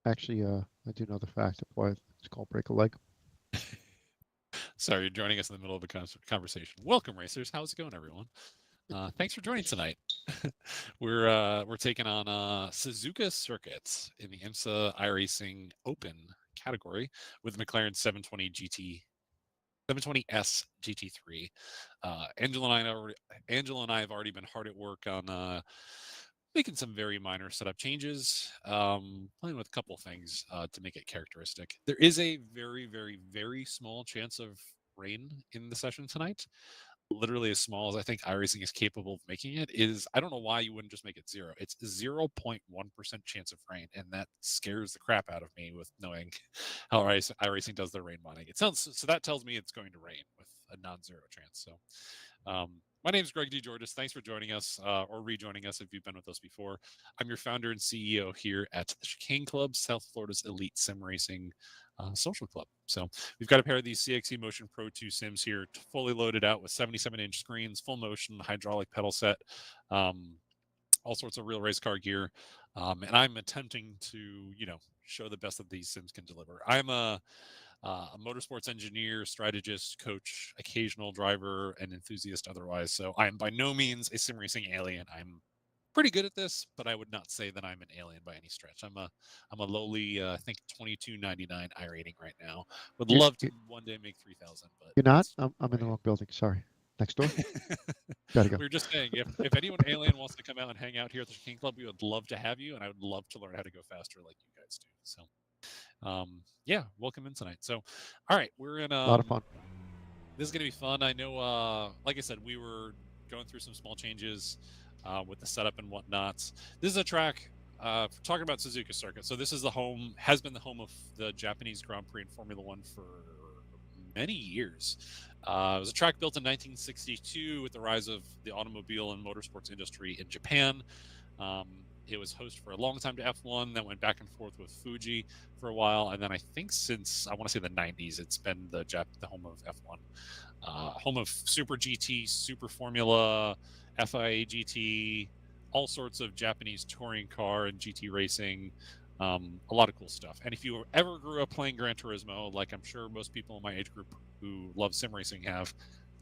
Actually, I do know the fact of why it's called break a leg. Sorry, you're joining us in the middle of a conversation. Welcome, racers. How's it going, everyone? Thanks for joining tonight. we're taking on Suzuka circuits in the IMSA iRacing Open category with McLaren 720 GT 720S GT3. Angela and I have already been hard at work on making some very minor setup changes, playing with a couple things to make it characteristic. There is a very, very, very small chance of rain in the session tonight. Literally as small as I think iRacing is capable of making it is. I don't know why you wouldn't just make it zero. It's 0.1% chance of rain, and that scares the crap out of me with knowing how iRacing does their rain modding. It sounds so that tells me it's going to rain with a non-zero chance. So my name is Greg De Giorgis. Thanks for joining us or rejoining us if you've been with us before. I'm your founder and CEO here at the Chicane Club, South Florida's elite sim racing social club. So we've got a pair of these CXE Motion Pro 2 sims here, fully loaded out with 77-inch screens, full motion, hydraulic pedal set, all sorts of real race car gear. And I'm attempting to, show the best that these sims can deliver. I'm a motorsports engineer, strategist, coach, occasional driver, and enthusiast otherwise. So I am by no means a sim racing alien. I'm pretty good at this, but I would not say that I'm an alien by any stretch. I'm a lowly, I think 22.99 iRating right now. Would You, love to you, one day make 3,000, but you're not? that's I'm in the right. wrong building. Sorry. Next door? Gotta go. We were just saying, if anyone alien wants to come out and hang out here at the King Club, we would love to have you, and I would love to learn how to go faster like you guys do. So, yeah, welcome in tonight. So, all right, we're in. A lot of fun. This is gonna be fun. I know, like I said, we were going through some small changes with the setup and whatnot. This is a track. Talking about Suzuka circuit. So this is has been the home of the Japanese Grand Prix in Formula One for many years. It was a track built in 1962 with the rise of the automobile and motorsports industry in Japan. Um, it was host for a long time to F1, that went back and forth with Fuji for a while, and then I think since I want to say the 90s, it's been the home of F1, home of Super GT, Super Formula, FIA GT, all sorts of Japanese touring car and GT racing. A lot of cool stuff. And if you ever grew up playing Gran Turismo, like I'm sure most people in my age group who love sim racing have,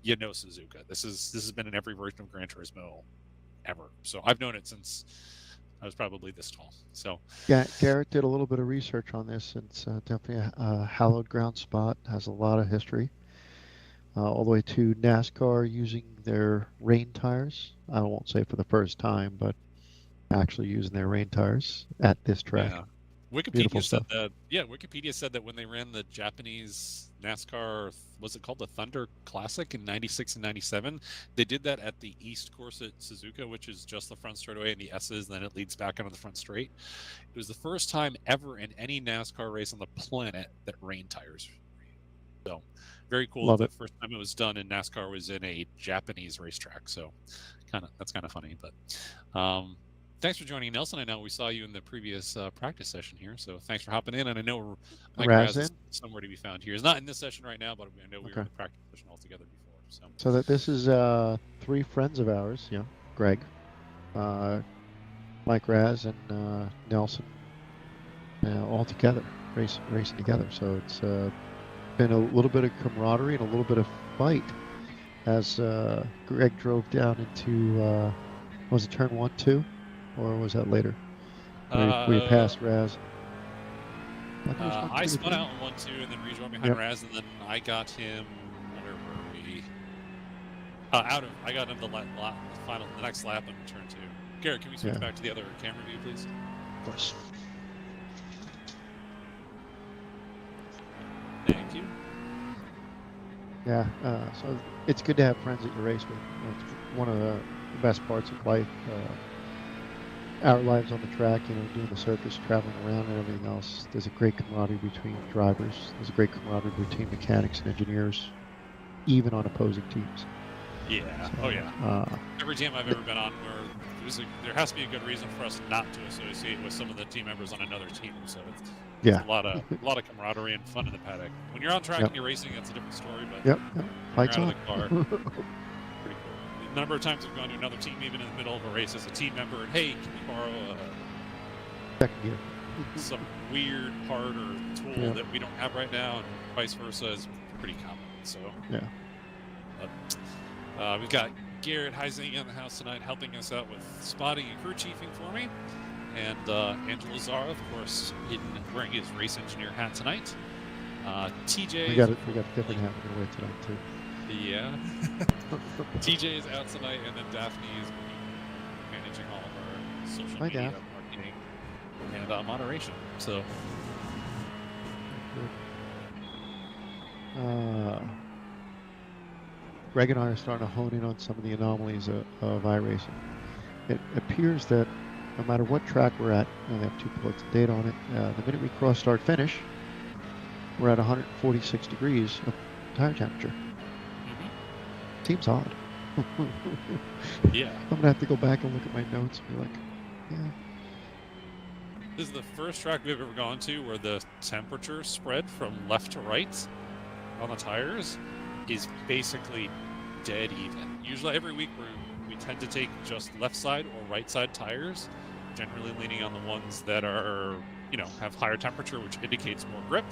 you know Suzuka. This has been in every version of Gran Turismo ever. So I've known it since I was probably this tall. So Yeah, Garrett did a little bit of research on this. It's definitely a hallowed ground spot. Has a lot of history. All the way to NASCAR using their rain tires. I won't say for the first time, but actually using their rain tires at this track. yeah, Beautiful Wikipedia said stuff. that. Yeah, Wikipedia said that when they ran the Japanese NASCAR, was it called the Thunder Classic in '96 and '97? They did that at the East course at Suzuka, which is just the front straightaway and the S's, and then it leads back onto the front straight. It was the first time ever in any NASCAR race on the planet that rain tires. So very cool that Love the it. first time it was done in NASCAR was in a Japanese racetrack. So that's kind of funny. But thanks for joining, Nelson. I know we saw you in the previous practice session here, so thanks for hopping in. And I know Mike Raz is Razin. somewhere to be found here. He's not in this session right now, but I know we were Okay. in the practice session all together before. So So that this is three friends of ours. Greg, uh, Mike Raz, and Nelson, all together racing together. So it's been a little bit of camaraderie and a little bit of fight as Greg drove down into was it turn 1, 2, or was that later? Where you passed Raz. I think it was I 1, 2, or spun 3. out in 1-2 and then rejoined behind Yep. Raz, and then I got him. Where were we? I got him the next lap in turn 2. Garrett, can we switch Yeah. back to the other camera view, please? Of course. Thank you. Yeah. So it's good to have friends that you race with. It's one of the best parts of life. Our lives on the track, doing the circus, traveling around, and everything else. There's a great camaraderie between drivers. There's a great camaraderie between mechanics and engineers, even on opposing teams. Yeah. So, Oh yeah. Every team I've ever been on, where there has to be a good reason for us not to associate with some of the team members on another team. So it's yeah. a lot of camaraderie and fun in the paddock. When you're on track Yep. and you're racing, that's a different story. But Yep. when you're Fights out of on. the car, pretty cool. The number of times I've gone to another team, even in the middle of a race, as a team member, and hey, can you borrow Second gear. some weird part or tool that we don't have right now, and vice versa is pretty common. So yeah. We've got Garrett Heising in the house tonight, helping us out with spotting and crew chiefing for me, and Angela Zara, of course, wearing his race engineer hat tonight. TJ. We got a different hat we're gonna wear tonight too. Yeah. TJ is out tonight, and then Daphne is managing all of our social media marketing and moderation. So. Greg and I are starting to hone in on some of the anomalies of iRacing. It appears that no matter what track we're at, and they have 2 ports of data on it, the minute we cross start finish, we're at 146 degrees of tire temperature. Seems odd. Yeah. I'm gonna have to go back and look at my notes and be like, yeah. This is the first track we've ever gone to where the temperature spread from left to right on the tires is basically dead even. Usually every week we tend to take just left side or right side tires, generally leaning on the ones that are, have higher temperature, which indicates more grip,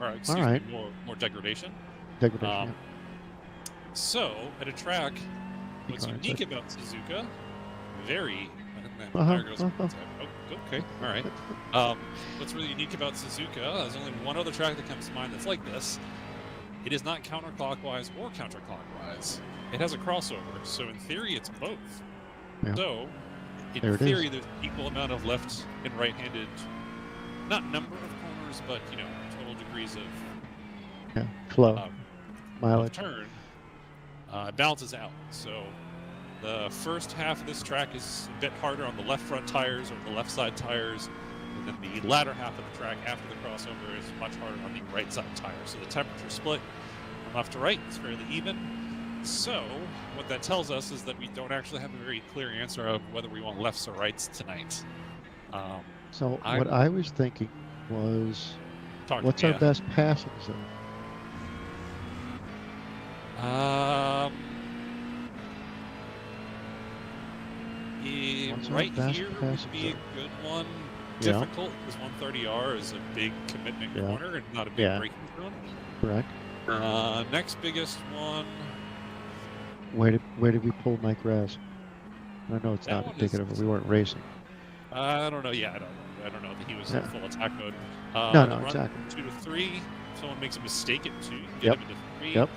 or excuse me, more degradation. Degradation. So at a track, what's unique about Suzuka, okay, all right. What's really unique about Suzuka, there's only one other track that comes to mind that's like this. It is not counterclockwise or counterclockwise. It has a crossover, so in theory, it's both. Yeah. So, in theory, there's equal amount of left and right-handed, not number of corners, but, total degrees of flow, mileage. Turn. It balances out. So, the first half of this track is a bit harder on the left front tires or the left side tires. And then the latter half of the track after the crossover is much harder on the right side tire. So the temperature split from left to right is fairly even. So what that tells us is that we don't actually have a very clear answer of whether we want lefts or rights tonight. So what I was thinking was, what's our best passing zone? Right here would be a good one. Difficult because 130R is a big commitment corner and not a big braking zone. Correct. Next biggest one. Where did we pull Mike Raz? I know it's not indicative. We weren't racing. I don't know. Yeah, I don't know that he was in full attack mode. No, exactly. 2 to 3. If someone makes a mistake at 2, get him into 3. Yep.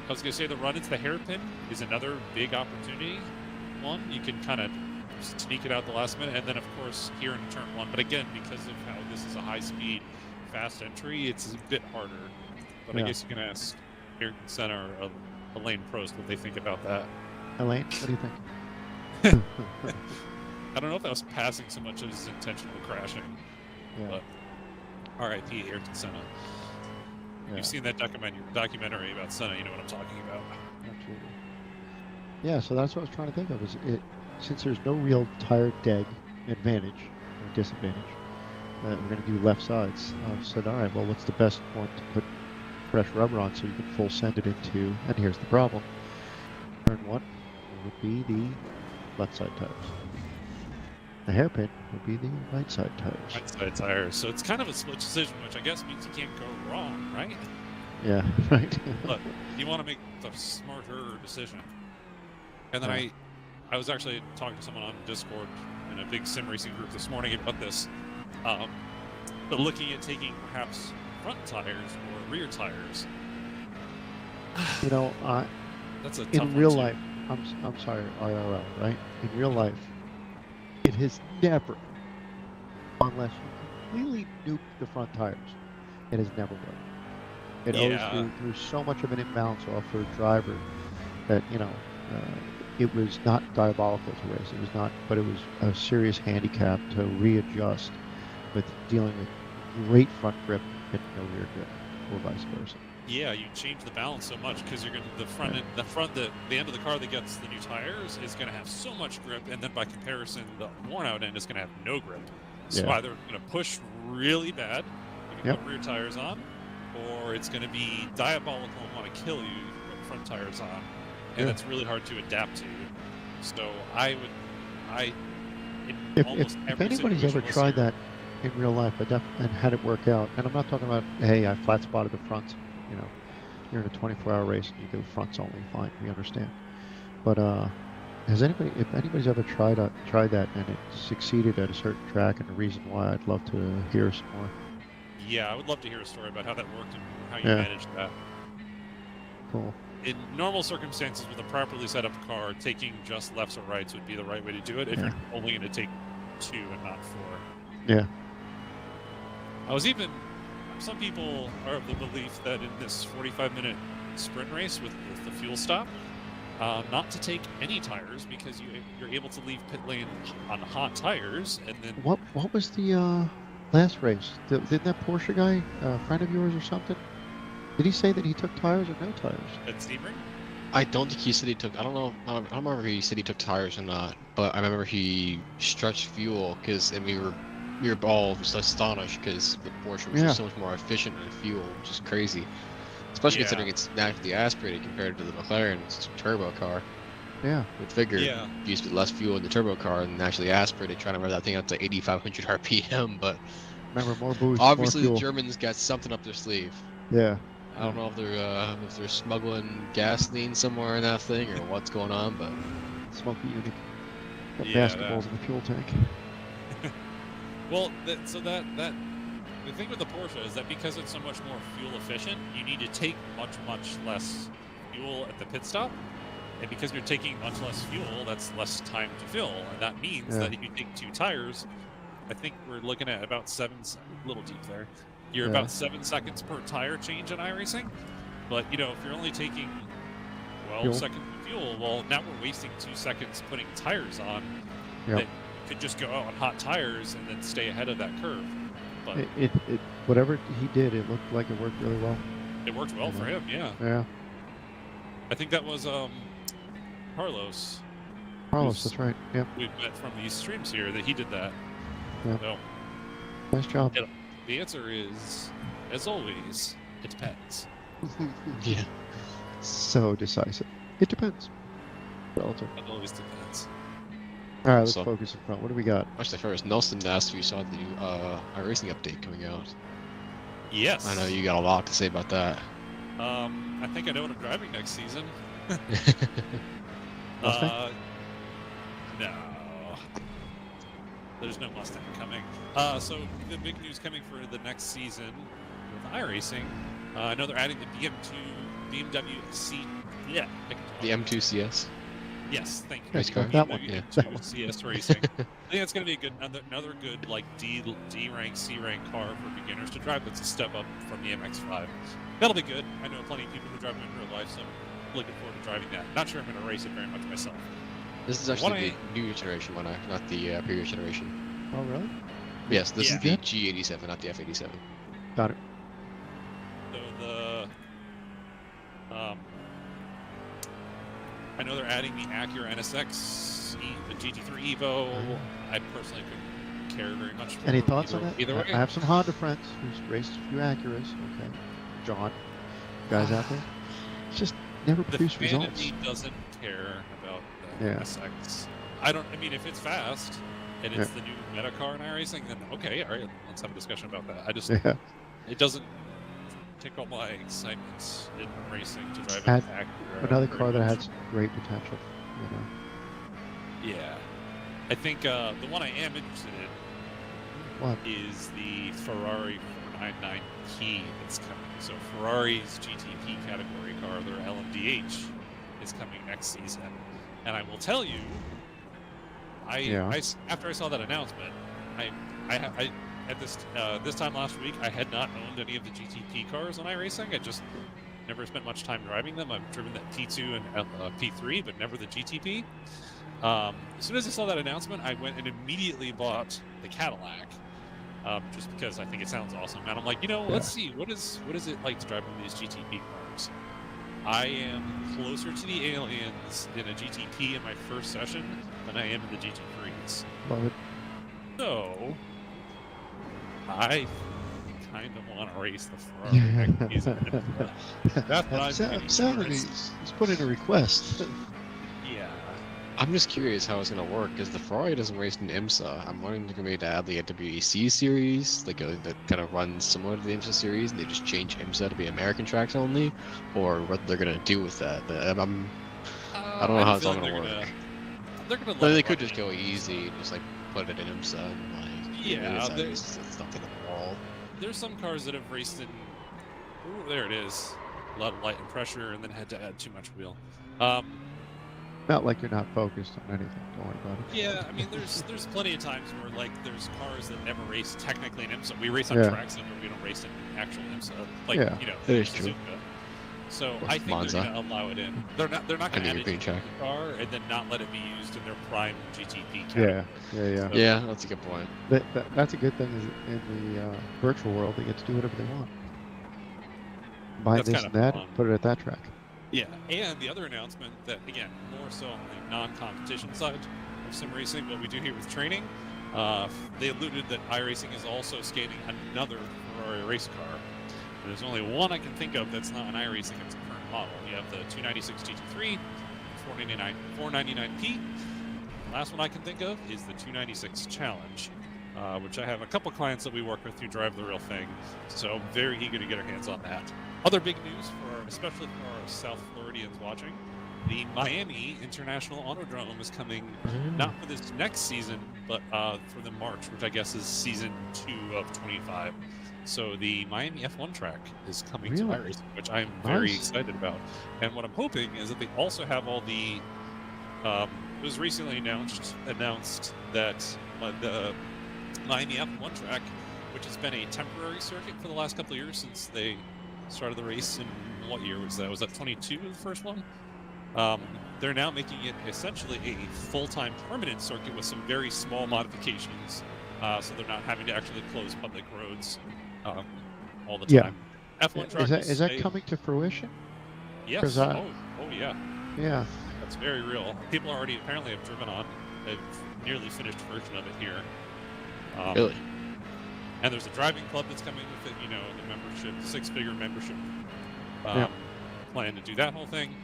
I was gonna say the run into the hairpin is another big opportunity. One you can kind of sneak it out the last minute, and then of course here in turn 1. But again, because of how this is a high-speed, fast entry, it's a bit harder. But I guess you can ask Ayrton Senna or Elaine Prost what they think about that. Elaine, what do you think? I don't know if that was passing so much as intentional crashing. But R.I.P. Ayrton Senna. You've seen that documentary about Senna, you know what I'm talking about. Absolutely. Yeah, so that's what I was trying to think of. Since there's no real tire deg advantage or disadvantage, we're going to do left sides. I said, all right, well, what's the best one to put fresh rubber on so you can full send it into? And here's the problem: turn 1 would be the left side tires. The hairpin would be the right side tires. Right side tires. So it's kind of a split decision, which I guess means you can't go wrong, right? Yeah, right. But you want to make the smarter decision. And then I was actually talking to someone on Discord in a big sim racing group this morning about this, but looking at taking perhaps front tires or rear tires. That's a tough in real life. I'm sorry, IRL, right? In real life, it has never, unless you completely nuke the front tires, it has never worked. It always threw so much of an imbalance off for a driver that it was not diabolical to race. It was not, but it was a serious handicap to readjust with dealing with great front grip and no rear grip, or vice versa. Yeah, you change the balance so much because you're going to the end of the car that gets the new tires is going to have so much grip, and then by comparison, the worn out end is going to have no grip. So either going to push really bad, you can put rear tires on, or it's going to be diabolical and want to kill you with front tires on. And that's really hard to adapt to. So if anybody's ever tried that in real life. And had it work out. And I'm not talking about, hey, I flat spotted the fronts. You know, you're in a 24-hour race and you go fronts only. Fine, we understand. But if anybody's ever tried that and it succeeded at a certain track and the reason why, I'd love to hear some more. Yeah, I would love to hear a story about how that worked and how you Yeah. managed that. Cool. In normal circumstances, with a properly set up car, taking just lefts or rights would be the right way to do it if Yeah. you're only going to take 2 and not 4. Yeah. Some people are of the belief that in this 45-minute sprint race with the fuel stop, not to take any tires because you're able to leave pit lane on hot tires, and then What was the last race? Didn't that Porsche guy, a friend of yours or something? Did he say that he took tires or no tires? at Sebring? I don't think he said he took. I don't know. I don't remember if he said he took tires or not. But I remember he stretched fuel and we were all just astonished because the Porsche was just so much more efficient in fuel, which is crazy. Especially considering it's naturally aspirated compared to the McLaren's turbo car. Yeah. You'd figure used less fuel in the turbo car and naturally aspirated, trying to rev that thing up to 8,500 RPM. But remember, more boost. Obviously, more the Germans got something up their sleeve. Yeah. I don't know if they're smuggling gasoline somewhere in that thing or what's going on, but smoky unit. Got Yeah, basketballs in the fuel tank. Well, the thing with the Porsche is that because it's so much more fuel efficient, you need to take much less fuel at the pit stop, and because you're taking much less fuel, that's less time to fill, and that means that if you take 2 tires, I think we're looking at about 7 a little deep there. You're about 7 seconds per tire change in iRacing, but if you're only taking 12 seconds of fuel, well, now we're wasting 2 seconds putting tires on that you could just go out on hot tires and then stay ahead of that curve. But it whatever he did, it looked like it worked really well. It worked well for him, yeah. Yeah. I think that was Carlos. Carlos, that's right. Yep. We've met from these streams here that he did that. Yeah. So, nice job. The answer is, as always, it depends. Yeah. So decisive. It depends. Relative. It always depends. All right, let's focus in front. What do we got? Actually, first, Nelson asked if you saw the new iRacing update coming out. Yes. I know you got a lot to say about that. I think I know what I'm driving next season. Mustang? No. There's no Mustang coming. So the big news coming for the next season with iRacing, I know they're adding the BMW C. Yeah. The M2 CS. Yes, thank you. Race car. That one. BMW M2 CS Racing. I think that's going to be another good like D rank, C rank car for beginners to drive. That's a step up from the MX-5. That'll be good. I know plenty of people who drive them in real life, so I'm looking forward to driving that. Not sure I'm going to race it very much myself. This is actually the new generation one, not the previous generation. Oh, really? Yes, this is the G87, not the F87. Got it. So I know they're adding the Acura NSX, the GT3 Evo. I personally couldn't care very much for Any thoughts on that? Either way. I have some Honda friends who's raced a few Acuras. Okay. John, guys out there. It's just never produced results. The fan in me doesn't care about the NSX. I mean, if it's fast and it's the new meta car in iRacing, then okay, all right, let's have a discussion about that. I just, it doesn't tickle my excitement in racing to drive an Acura. Another car that had some great potential, Yeah. I think the one I am interested in is the Ferrari 499 Key that's coming. So Ferrari's GTP category car, their LMDH, is coming next season. And I will tell you, after I saw that announcement, at this time last week, I had not owned any of the GTP cars on iRacing. I just never spent much time driving them. I've driven that P2 and P3, but never the GTP. As soon as I saw that announcement, I went and immediately bought the Cadillac, just because I think it sounds awesome. And I'm like, let's see, what is it like to drive one of these GTP cars? I am closer to the aliens in a GTP in my first session than I am in the GT3s. Love it. So, I kind of want to race the Ferrari next season. That's what I'm Saturdays. He's put in a request. Yeah. I'm just curious how it's gonna work because the Ferrari doesn't race in IMSA. I'm wondering if they're gonna be add like a WEC series, like that kind of runs similar to the IMSA series, and they just change IMSA to be American tracks only, or what they're gonna do with that. I don't I know have a how it's all feeling gonna work. they're gonna No, let they it could run just go easy and just like put it in IMSA and like Yeah, it's nothing at all. there's some cars that have raced in. Ooh, there it is. A lot of light and pressure, and then had to add too much wheel. Not like you're not focused on anything. Don't worry about it. Yeah, I mean, there's plenty of times where like there's cars that never race technically in IMSA. We race on Yeah. tracks that we don't race in actual IMSA, like Yeah. you know, That is true. Suzuka. So Or I think Monza. they're going to allow it in. They're not going to Any add it European to track. the car and then not let it be used in their prime GTP category. Yeah. So- Yeah, that's a good point. That's a good thing is in the virtual world, they get to do whatever they want. Buy That's this kind and of that, fun. and put it at that track. Yeah, and the other announcement that, again, more so on the non-competition side of sim racing, what we do here with training, they alluded that iRacing is also skating another Ferrari race car. There's only one I can think of that's not an iRacing, it's a current model. You have the 296 GT3, 499P. The last one I can think of is the 296 Challenge, which I have a couple clients that we work with who drive the real thing, so I'm very eager to get our hands on that. Other big news, especially for our South Floridians watching, the Miami International Autodrome is coming not for this next season, but for the March, which I guess is season 2 of 25. So the Miami F1 track is coming to Really? iRacing, which I'm very Nice. excited about. And what I'm hoping is that they also have all the. It was recently announced that the Miami F1 track, which has been a temporary circuit for the last couple of years since they started the race in what year was that? Was that 22, the first one? They're now making it essentially a full-time permanent circuit with some very small modifications, so they're not having to actually close public roads all the Yeah. time. F1 track Is that coming to fruition? Yes. 'Cause I- Oh yeah. Yeah. That's very real. People already apparently have driven on a nearly finished version of it here. Really? And there's a driving club that's coming with it, you know, the membership, 6-figure membership plan to do that whole thing.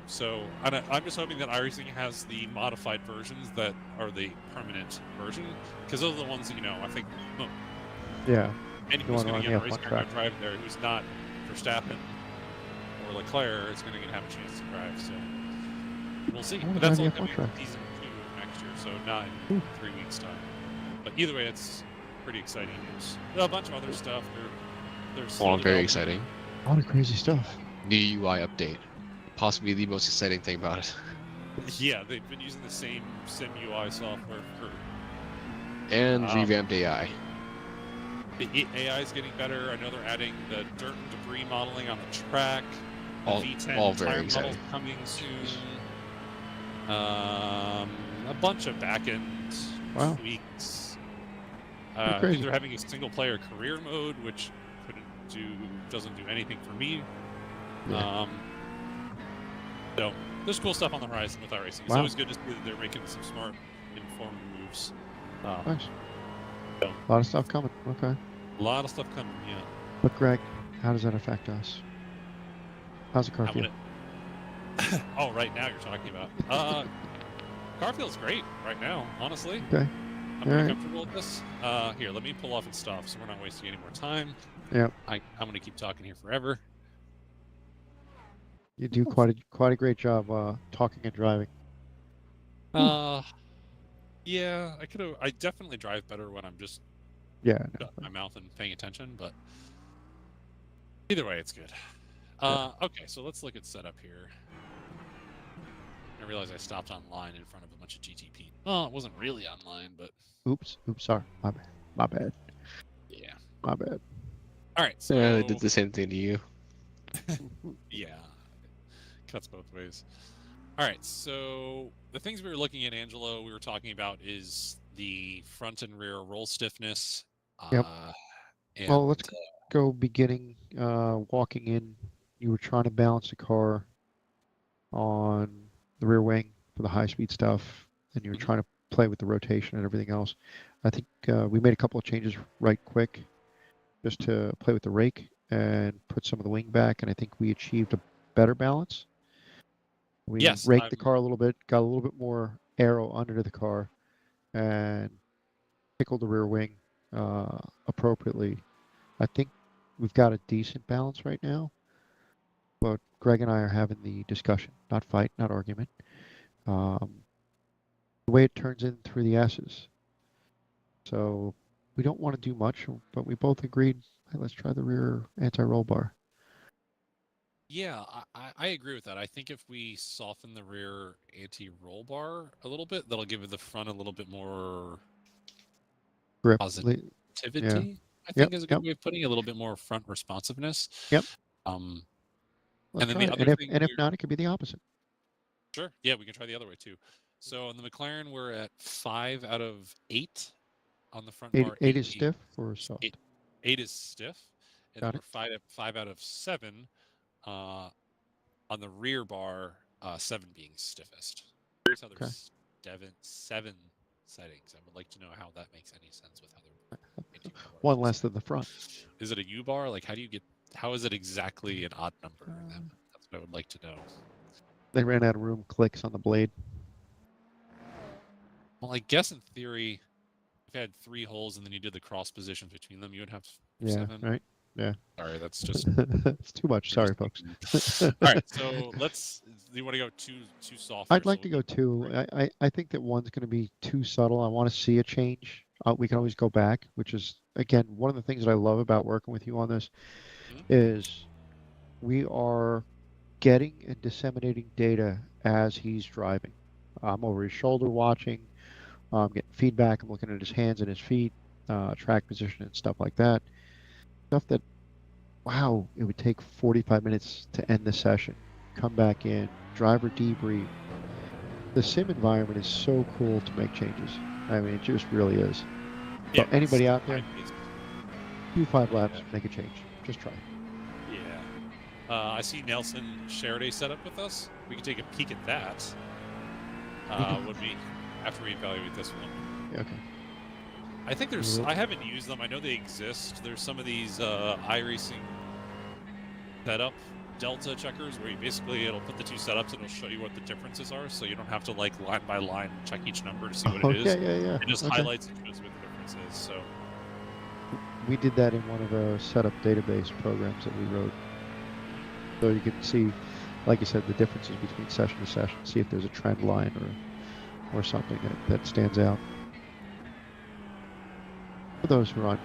So I'm just hoping that iRacing has the modified versions that are the permanent version, because those are the ones that, you know, I think Yeah. anyone who's You going wanna to get a run the race F1 car track. and drive there who's not Verstappen or Leclerc is going to have a chance to drive. So we'll see. I wanna But that's drive only the F1 coming track. in season 2 of next year, so not in 3 weeks' time. But either way, it's pretty exciting news. A bunch of other stuff. There's Well, very exciting. A lot of crazy stuff. New UI update. Possibly the most exciting thing about it. Yeah, they've been using the same sim UI software for. And revamped AI. The AI is getting better. I know they're adding the dirt and debris modeling on the track. The All V10 very tire exciting. models coming soon. A bunch of back-end Wow. tweaks. Pretty I crazy. think they're having a single-player career mode, which doesn't do anything for me. Yeah. So there's cool stuff on the horizon with iRacing. It's Wow. always good to see that they're making some smart, informed moves. Nice. So- A lot of stuff coming. Okay. A lot of stuff coming. Yeah. But Greg, how does that affect us? How's the car How feel? would it? Oh, right now you're talking about. Car feels great right now, honestly. Okay. I'm pretty Alright. comfortable with this. Here, let me pull off and stuff so we're not wasting any more time. Yep. I'm going to keep talking here forever. You do quite a great job talking and driving. Yeah, I definitely drive better when I'm just Yeah. No. shutting my mouth and paying attention, but either way, it's good. Okay, so let's look at setup here. I realize I stopped online in front of a bunch of GTP. Well, it wasn't really online, but Oops. Sorry. My bad. My bad. yeah. My bad. All right, so Yeah, they did the same thing to you. yeah, cuts both ways. All right, so the things we were looking at, Angelo, we were talking about is the front and rear roll stiffness. Yep. And, Well, let's go beginning. Walking in, you were trying to balance the car on the rear wing for the high-speed stuff, and you were Mhm. trying to play with the rotation and everything else. I think we made a couple of changes right quick, just to play with the rake and put some of the wing back, and I think we achieved a better balance. We Yes, raked the car a little bit, got a little bit more aero under the car, and tickled the rear wing appropriately. I think we've got a decent balance right now, but Greg and I are having the discussion, not fight, not argument. The way it turns in through the S's. So we don't want to do much, but we both agreed, hey, let's try the rear anti-roll bar. Yeah, I agree with that. I think if we soften the rear anti-roll bar a little bit, that'll give the front a little bit more Grip. positivity. Yeah. I think is a good way of putting it, a little bit more front responsiveness. Yep. And Let's then try the it. other thing, And if not, it could be the opposite. sure, yeah, we can try the other way too. So on the McLaren, we're at 5 out of 8 on the front bar. 8 is stiff or soft? 8 is stiff, and Got then we're 5 out of 7 on the rear bar. 7 being stiffest. Here's how there's 7 settings. I would like to know how that makes any sense with how they're one less than the front. Is it a U bar? Like, how is it exactly an odd number? That's what I would like to know. They ran out of room, clicks on the blade. Well, I guess in theory, if you had 3 holes and then you did the cross positions between them, you would have 7. Right? Yeah. Sorry, that's just it's too much. Sorry, folks. All right, so do you want to go too soft? I'd like to go 2. I think that one's going to be too subtle. I want to see a change. We can always go back, which is, again, one of the things that I love about working with you on this is we are getting and disseminating data as he's driving. I'm over his shoulder watching. I'm getting feedback. I'm looking at his hands and his feet, track position and stuff like that. Stuff that, wow, it would take 45 minutes to end the session. Come back in, driver debrief. The sim environment is so cool to make changes. I mean, it just really is. So anybody out there, do 5 laps, make a change. Just try. Yeah. I see Nelson shared a setup with us. We can take a peek at that. After we evaluate this one. Okay. I think I haven't used them. I know they exist. There's some of these iRacing setup delta checkers where it'll put the 2 setups and it'll show you what the differences are, so you don't have to like line by line check each number to see what it is. Yeah. It just highlights and shows what the difference is. So we did that in one of our setup database programs that we wrote. So you can see, like you said, the differences between session to session, see if there's a trend line or something that stands out. For those who aren't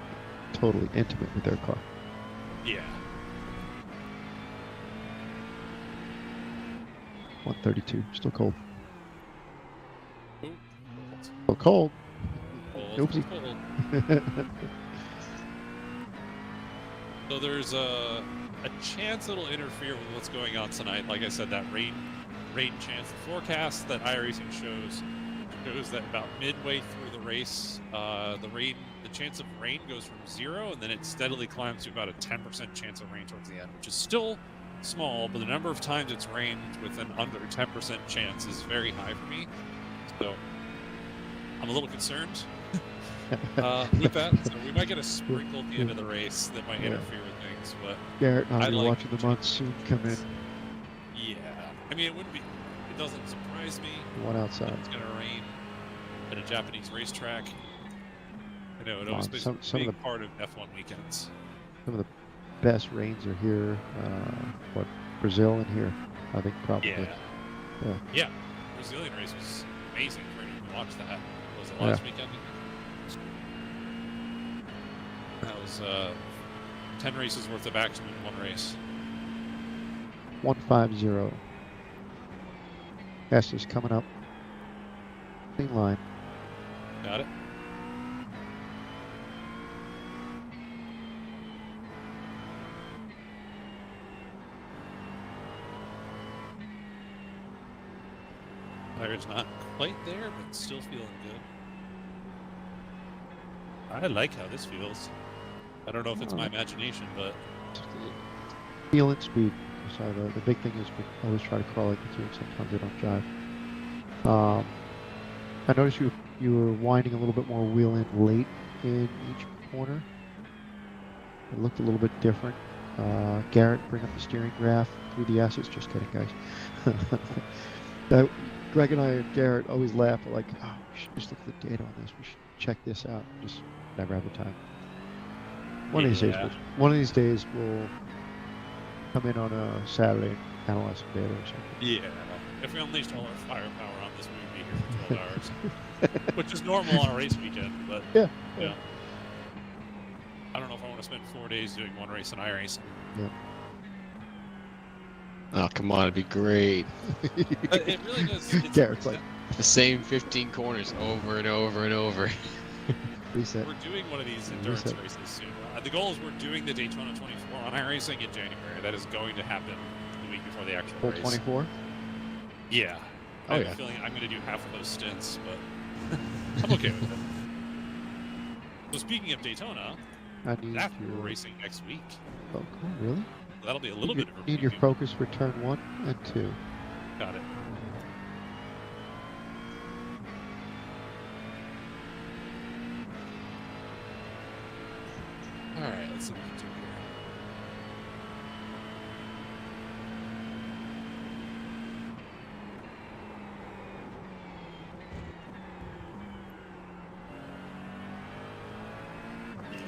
totally intimate with their car. Yeah. 132, still cold. Ooh. Still cold. Oopsie. So there's a chance it'll interfere with what's going on tonight. Like I said, that rain chance. The forecast that iRacing shows that about midway through the race, the chance of rain goes from 0, and then it steadily climbs to about a 10% chance of rain towards the end, which is still small, but the number of times it's rained with an under 10% chance is very high for me. So I'm a little concerned with that. So we might get a sprinkle at the end of the race that might interfere with things. But Garrett, I'll be watching the monsoon come in. Yeah, I mean, it doesn't surprise me. One outside. It's going to rain at a Japanese racetrack. I know it always plays a big part of F1 weekends. Some of the best rains are here. Brazil and here, I think probably. Yeah. Brazilian race was amazing for anyone to watch that. Was it last weekend? That was 10 races worth of action in one race. 150. S is coming up. Clean line. Got it. Tire's not quite there, but still feeling good. I like how this feels. I don't know if it's my imagination, but feel it speed. So the big thing is we always try to crawl it too. Sometimes they don't jive. I noticed you were winding a little bit more wheel in late in each corner. It looked a little bit different. Garrett, bring up the steering graph through the S's. Just kidding, guys. Greg and I and Garrett always laugh at like, oh, we should just look at the data on this. We should check this out. Just never have the time. One of these days we'll come in on a Saturday and analyze some data or something. Yeah. If we unleashed all our firepower on this, we'd be here for 12 hours, which is normal on a race weekend. But yeah. I don't know if I want to spend 4 days doing one race in iRacing. Yeah. Oh, come on, it'd be great. It really does. Garrett's like the same 15 corners over and over and over. Reset. We're doing one of these endurance races soon. The goal is we're doing the Daytona 24 on iRacing in January. That is going to happen the week before the actual Full race. 24? Yeah. Oh, I have yeah. a feeling I'm going to do half of those stints, but I'm okay with it. So speaking of Daytona, I need that's your racing next week. Oh, cool. Really? So that'll be a little bit of a Need your preview. focus for turn 1 and 2. Got it. All right, let's see what we can do here.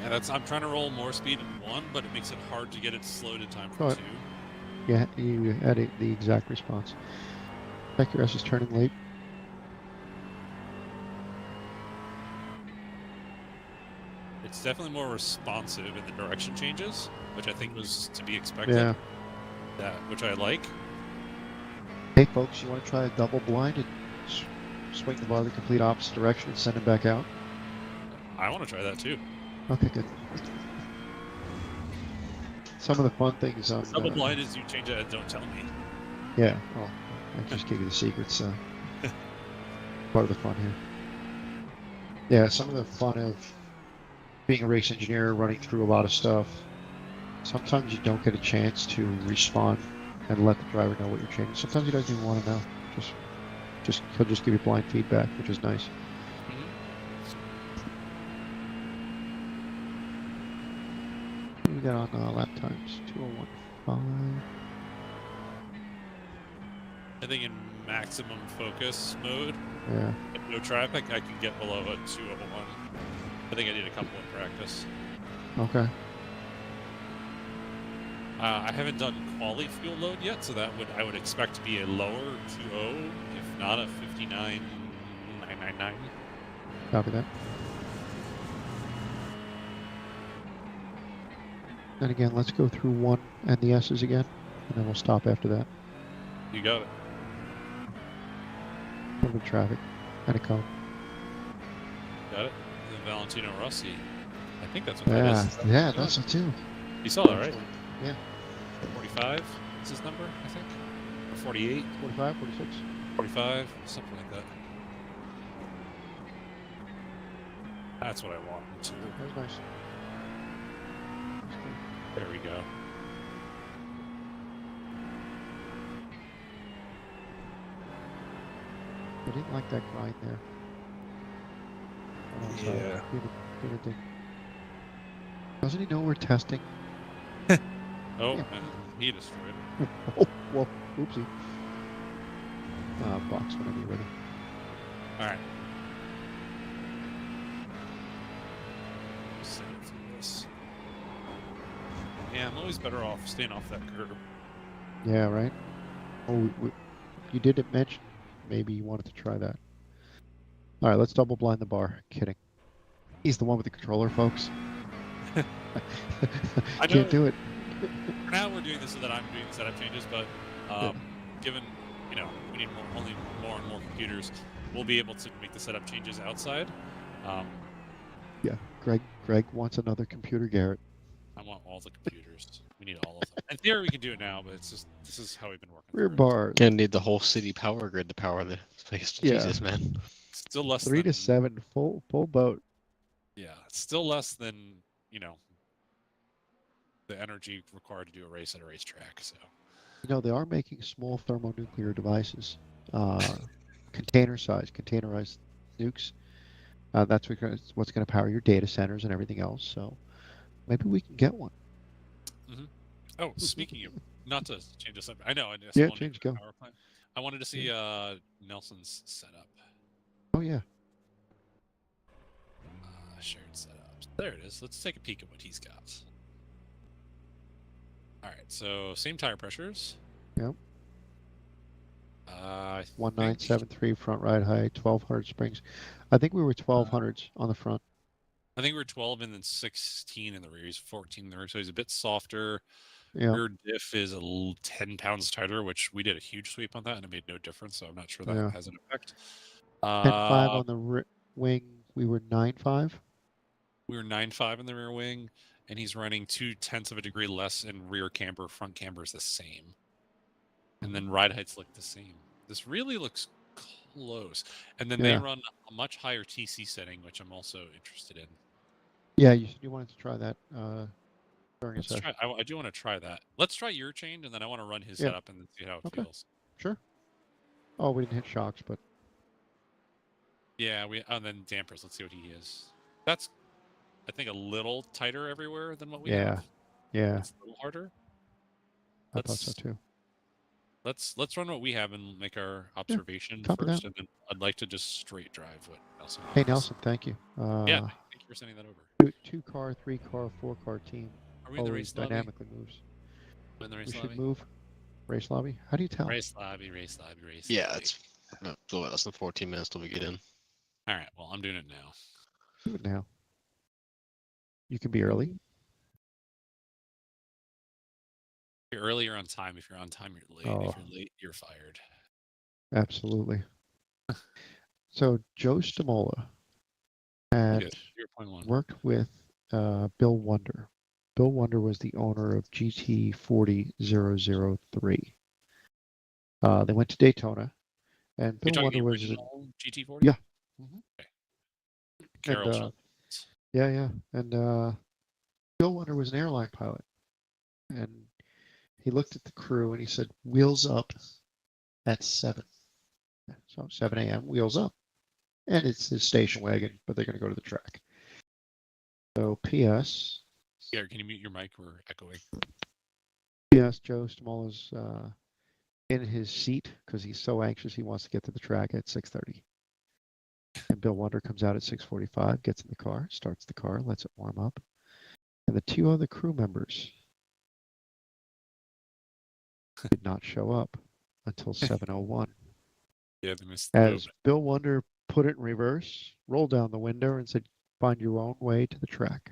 Yeah, I'm trying to roll more speed in 1, but it makes it hard to get it slowed in time for 2. Yeah, you had the exact response. Check your S is turning late. It's definitely more responsive in the direction changes, which I think was to be expected. Yeah. Which I like. Hey, folks, you want to try a double blind and swing the bar the complete opposite direction and send it back out? I want to try that too. Okay, good. Some of the fun things on Double blind is you change it and don't tell me. Yeah, well, I just gave you the secrets. Part of the fun here. Yeah, some of the fun of being a race engineer, running through a lot of stuff. Sometimes you don't get a chance to respond and let the driver know what you're changing. Sometimes he doesn't even want to know. He'll just give you blind feedback, which is nice. What do we got on lap times? 2:01.5. I think in maximum focus mode, Yeah. if no traffic, I can get below a 2:01. I think I need a couple in practice. Okay. I haven't done quali fuel load yet, so I would expect to be a lower 2.0, if not a 59.999. Copy that. And again, let's go through 1 and the S's again, and then we'll stop after that. You got it. A little bit of traffic and a cone. Got it. And Valentino Rossi. I think that's what that is. Yeah, that's it too. You saw that, right? Yeah. 45 is his number, I think. Or 48, 45, 46. 45, something like that. That's what I want to. That was nice. There we go. I didn't like that grind there. Yeah. Doesn't he know we're testing? Oh, Yeah. and he destroyed it. Oh, whoa, oopsie. Box whenever you're ready. Alright. Save through this. Yeah, I'm always better off staying off that curb. Yeah, right? Oh, you didn't mention maybe you wanted to try that. All right, let's double blind the bar. Kidding. He's the one with the controller, folks. I Can't do it. For now, we're doing this so that I'm doing the setup changes, but given, we need only more and more computers, we'll be able to make the setup changes outside. Yeah, Greg wants another computer, Garrett. I want all the computers. We need all of them. In theory, we can do it now, but it's just this is how we've been working. Rear through it. bars. Gonna need the whole city power grid to power the place. Yeah. Jesus, man. Still less 3 than to 7, full boat. Yeah, it's still less than the energy required to do a race at a racetrack. So They are making small thermonuclear devices, containerized nukes. That's what's going to power your data centers and everything else. So maybe we can get one. Oh, speaking of, not to change the subject, I know. Yeah, change, go. Power plant. I wanted to see Nelson's setup. Oh yeah. Shared setup. There it is. Let's take a peek at what he's got. All right, so same tire pressures. Yep. 1973 1973 front ride height, 1200 springs. I think we were 1200s on the front. I think we were 12 and then 16 in the rear. He's 14 in the rear, so he's a bit softer. Yeah. Rear diff is 10 pounds tighter, which we did a huge sweep on that, and it made no difference, so I'm not sure that has an effect. 10.5 on the wing. We were 9.5. We were 9.5 in the rear wing, and he's running 0.2 of a degree less in rear camber. Front camber is the same. And then ride heights look the same. This really looks close. And then they run a much higher TC setting, which I'm also interested in. Yeah, you wanted to try that during a session. I do want to try that. Let's try your change, and then I want to run his setup and then see how it feels. Sure. Oh, we didn't hit shocks, but yeah, and then dampers. Let's see what he is. That's, I think, a little tighter everywhere than what we have. Yeah. It's a little harder. I thought so too. Let's run what we have and make our observation first, and then I'd like to just straight drive what Nelson has. Hey Nelson, thank you. Yeah, thank you for sending that over. 2-car, 3-car, 4-car team. Are we in the race lobby? Dynamically moves. We're in the race we lobby? should move. Race lobby? How do you tell? Race lobby. Yeah, it's a little less than 14 minutes till we get in. All right, well, I'm doing it now. Do it now. You can be early. If you're early, you're on time. If you're on time, you're late. If you're late, you're fired. Absolutely. So Joe Stamola had worked with Bill Wonder. Bill Wonder was the owner of GT40003. They went to Daytona, and Bill Wonder was GT40. Yeah. Mm-hmm. Okay. Carol. Yeah. And Bill Wonder was an airline pilot, and he looked at the crew and he said, "Wheels up at 7." So 7 a.m. wheels up, and it's his station wagon, but they're going to go to the track. So P.S. Garrett, can you mute your mic? We're echoing. P.S. Joe Stamola's in his seat because he's so anxious he wants to get to the track at 6:30. And Bill Wonder comes out at 6:45, gets in the car, starts the car, lets it warm up. And the 2 other crew members did not show up until 7:01. Yeah, they missed As Bill Wonder put it in reverse, rolled down the window and said, "Find your own way to the track."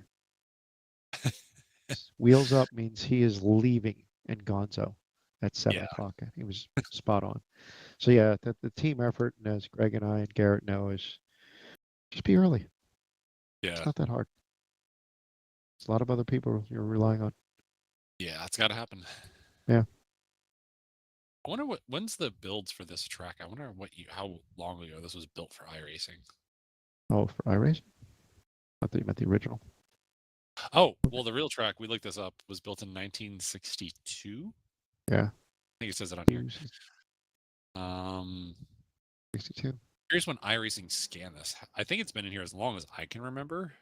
Wheels up means he is leaving in Gonzo at 7 o'clock. He was spot on. So yeah, the team effort, and as Greg and I and Garrett know, is just be early. Yeah. It's not that hard. There's a lot of other people you're relying on. Yeah, it's got to happen. Yeah. I wonder when's the builds for this track? I wonder how long ago this was built for iRacing. Oh, for iRacing? I thought you meant the original. Oh, well, the real track, we looked this up, was built in 1962. Yeah. I think it says it on here. 62. Here's when iRacing scanned this. I think it's been in here as long as I can remember.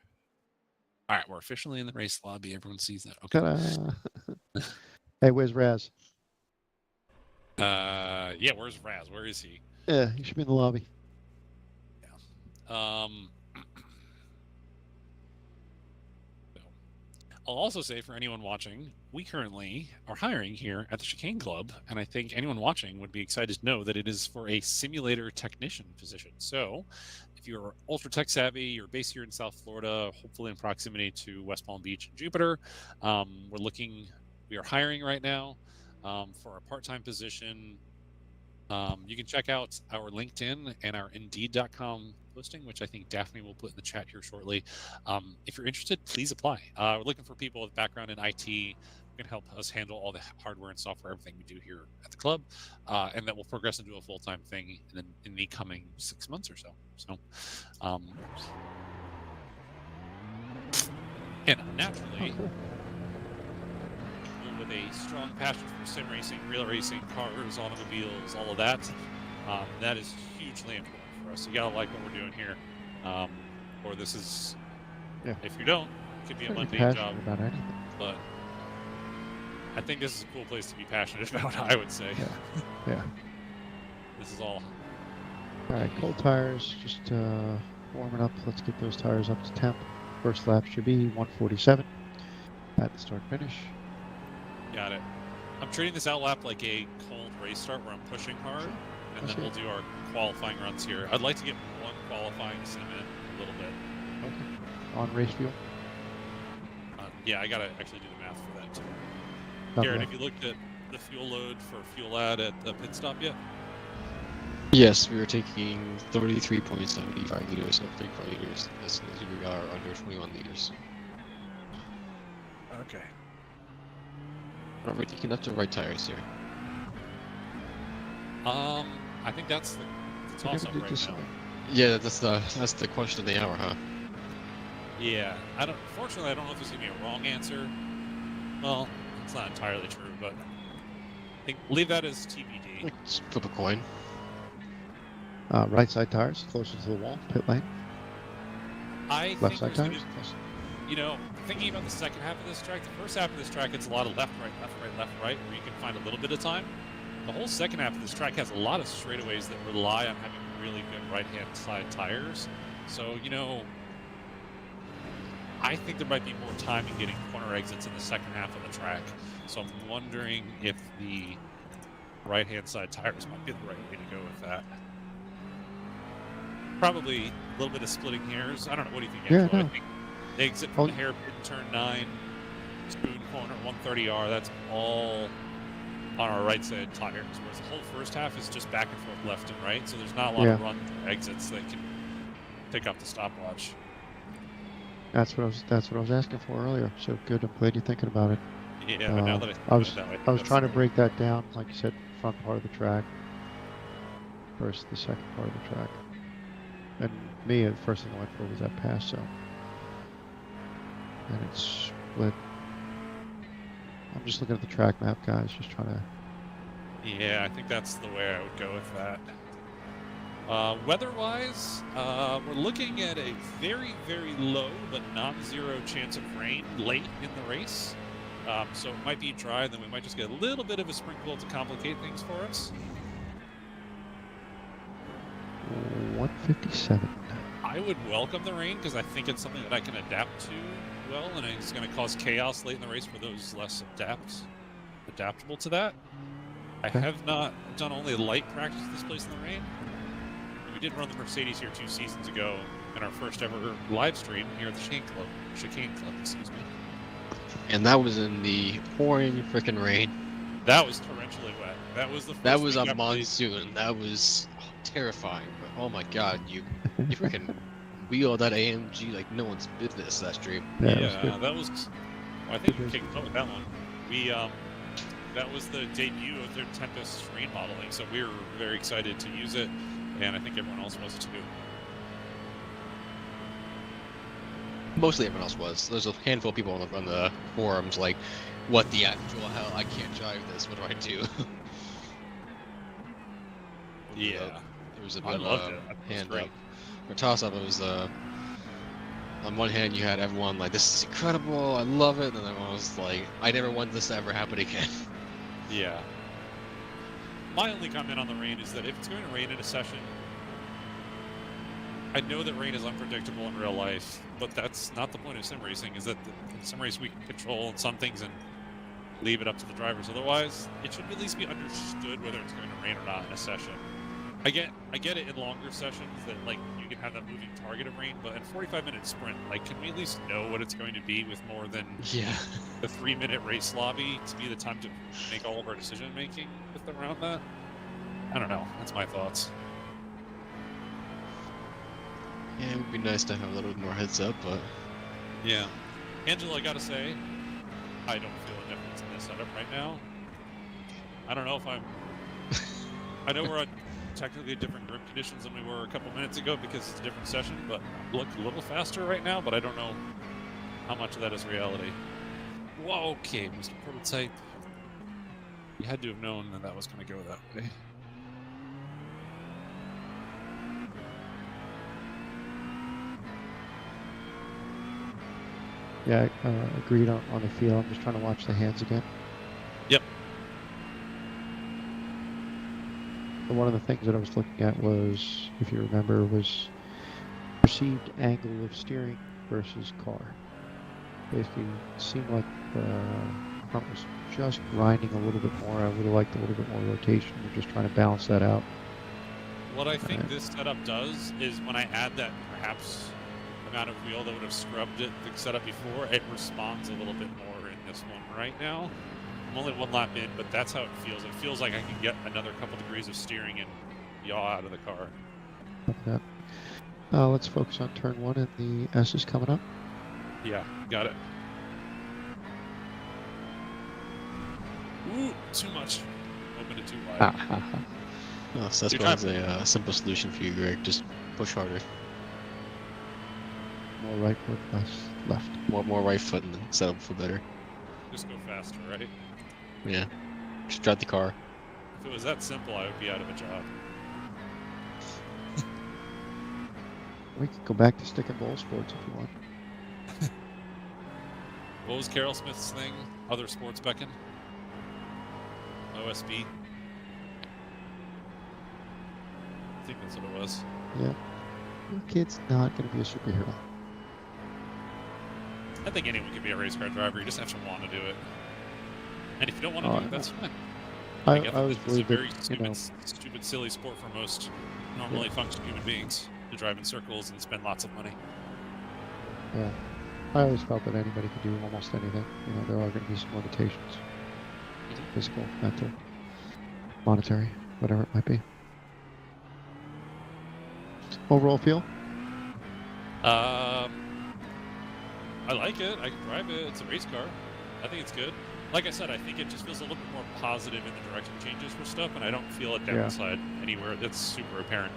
All right, we're officially in the race lobby. Everyone sees that. Okay. Hey, where's Raz? Yeah, where's Raz? Where is he? Yeah, he should be in the lobby. Yeah. I'll also say for anyone watching, we currently are hiring here at the Chicane Club, and I think anyone watching would be excited to know that it is for a simulator technician position. So if you're ultra tech savvy, you're based here in South Florida, hopefully in proximity to West Palm Beach and Jupiter, we are hiring right now for a part-time position. You can check out our LinkedIn and our Indeed.com posting, which I think Daphne will put in the chat here shortly. If you're interested, please apply. We're looking for people with background in IT who can help us handle all the hardware and software, everything we do here at the club, and that will progress into a full-time thing in the coming 6 months or so. So, and naturally, with a strong passion for sim racing, real racing, cars, automobiles, all of that, that is hugely important for us. You gotta like what we're doing here, or this is. Yeah. If you don't, it could be a mundane job. About anything. But I think this is a cool place to be passionate about. I would say. Yeah. This is all. All right, cold tires, just warming up. Let's get those tires up to temp. First lap should be 147 at the start finish. Got it. I'm treating this out lap like a cold race start where I'm pushing hard, and then we'll do our qualifying runs here. I'd like to get one qualifying sim in a little bit. Okay. On race fuel? Yeah, I gotta actually do the math for that too. Not Garrett, bad. have you looked at the fuel load for fuel add at the pit stop yet? Yes, we were taking 33.75 liters of 3 liters as we are under 21 liters. Okay. Are we taking up the right tires here? I think that's the toss-up right now. Yeah, that's the question of the hour, huh? Yeah, fortunately, I don't know if there's gonna be a wrong answer. Well, it's not entirely true, but I think leave that as TBD. Let's flip a coin. Right side tires, closer to the wall, pit lane. I Left think side there's tires. thinking about the second half of this track, the first half of this track, it's a lot of left, right, left, right, left, right, where you can find a little bit of time. The whole second half of this track has a lot of straightaways that rely on having really good right-hand side tires. So, I think there might be more time in getting corner exits in the second half of the track. So I'm wondering if the right-hand side tires might be the right way to go with that. Probably a little bit of splitting hairs. I don't know. What do you think, Angelo? Yeah, no. I think exit from the hairpin, turn 9, spoon corner, 130R. That's all on our right side tires. Whereas the whole first half is just back and forth, left and right. So there's not a lot of run exits that can pick up the stopwatch. That's what I was asking for earlier. So good. I'm glad you're thinking about it. Yeah, but now that I was trying to break that down, like you said, front part of the track versus the second part of the track. And me, the first thing I went for was that pass zone. And it's split. I'm just looking at the track map, guys, just trying to... Yeah, I think that's the way I would go with that. Weather-wise, we're looking at a very, very low but non-zero chance of rain late in the race. So it might be dry, then we might just get a little bit of a sprinkle to complicate things for us. 157. I would welcome the rain because I think it's something that I can adapt to well, and it's going to cause chaos late in the race for those less adaptable to that. Okay. I have not done only light practice this place in the rain. We did run the Mercedes here 2 seasons ago in our first ever live stream here at the Chicane Club, excuse me. And that was in the pouring freaking rain. That was torrentially wet. That was the first That was week a after monsoon. That was terrifying. But oh my god, you freaking wheel that AMG like no one's business that stream. Yeah, that was. Well, I think we kicked up with that one. That was the debut of their Tempest rain modeling, so we were very excited to use it, and I think everyone else was too. Mostly everyone else was. There's a handful of people on the forums like, what the actual hell? I can't drive this. What do I do? Yeah. There was a I bit loved of it. a hand up. For toss up, it was on one hand you had everyone like, this is incredible, I love it, and everyone was like, I never want this to ever happen again. Yeah. My only comment on the rain is that if it's going to rain in a session, I know that rain is unpredictable in real life, but that's not the point of sim racing, is that in sim race we can control some things and leave it up to the drivers. Otherwise, it should at least be understood whether it's going to rain or not in a session. I get it in longer sessions that like you can have that moving target of rain, but in 45-minute sprint, like can we at least know what it's going to be with more than the 3-minute race lobby to be the time to make all of our decision making with around that? I don't know. That's my thoughts. Yeah, it would be nice to have a little bit more heads up, but yeah. Angela, I gotta say, I don't feel a difference in this setup right now. I don't know if I'm. I know we're on technically different grip conditions than we were a couple minutes ago because it's a different session, but I look a little faster right now, but I don't know how much of that is reality. Whoa, okay, Mr. Prototype. You had to have known that that was going to go that way. Yeah, agreed on the feel. I'm just trying to watch the hands again. Yep. The one of the things that I was looking at was, if you remember, was perceived angle of steering versus car. Basically, it seemed like the front was just grinding a little bit more. I would have liked a little bit more rotation. We're just trying to balance that out. What I think this setup does is when I add that perhaps amount of wheel that would have scrubbed it the setup before, it responds a little bit more in this one right now. I'm only one lap in, but that's how it feels. It feels like I can get another couple degrees of steering and yaw out of the car. Okay. Let's focus on turn 1 and the S is coming up. Yeah, got it. Ooh, too much. Opened it too wide. Oh, so that's probably a simple solution for you, Greg. Just push harder. More right foot, less left. More right foot and then set up for better. Just go faster, right? Yeah. Just drive the car. If it was that simple, I would be out of a job. We could go back to stick and bowl sports if you want. What was Carol Smith's thing? Other sports beckon? OSB? I think that's what it was. Yeah. Your kid's not going to be a superhero. I think anyone can be a race car driver. You just have to want to do it. And if you don't want to do it, that's fine. I guess always it's a believe very that, stupid, silly sport for most normally functioning human beings to drive in circles and spend lots of money. Yeah. I always felt that anybody could do almost anything. You know, there are going to be some limitations. Physical, mental, monetary, whatever it might be. Overall feel? I like it. I can drive it. It's a race car. I think it's good. Like I said, I think it just feels a little bit more positive in the direction changes for stuff, and I don't feel a downside anywhere that's super apparent.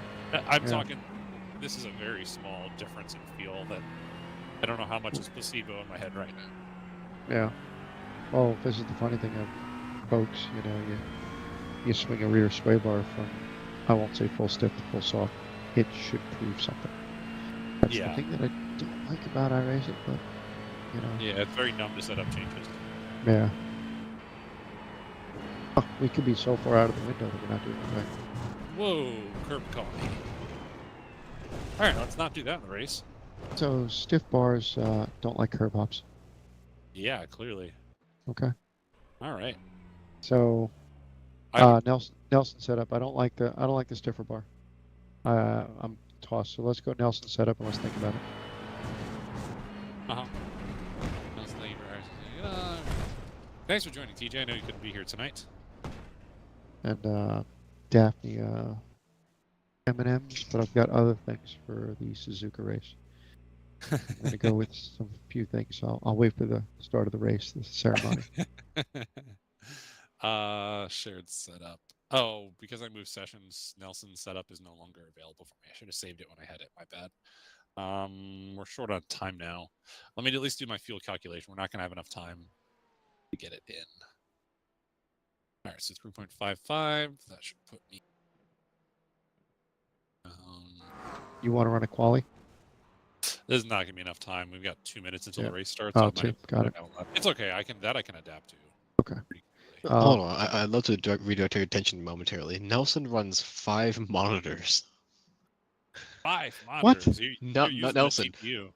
I'm talking, this is a very small difference in feel that I don't know how much is placebo in my head right now. Yeah. Well, this is the funny thing of folks, you know, you swing a rear sway bar from, I won't say full stiff to full soft. It should prove something. That's the thing that I don't like about iRacing, but, you know. Yeah, it's very numb to set up changes. Yeah. Oh, we could be so far out of the window that we're not doing it right. Whoa, curb call. Alright, let's not do that in the race. So, stiff bars don't like curb hops. Yeah, clearly. Okay. Alright. So, Nelson setup. I don't like the stiffer bar. I'm tossed. So let's go Nelson setup and let's think about it. Nelson, thank you for thanks for joining, TJ. I know you couldn't be here tonight. And Daphne M&Ms, but I've got other things for the Suzuka race. I'm going to go with some few things. I'll wait for the start of the race, the ceremony. Shared setup. Oh, because I moved sessions, Nelson's setup is no longer available for me. I should have saved it when I had it. My bad. We're short on time now. Let me at least do my fuel calculation. We're not going to have enough time to get it in. All right, so 3.55. That should put me. You want to run a quali? There's not going to be enough time. We've got 2 minutes until the race starts. Oh, got it. It's okay. I can adapt to. Okay. Hold on. I'd love to redirect your attention momentarily. Nelson runs 5 monitors. 5 monitors? What? Not Nelson. GPU.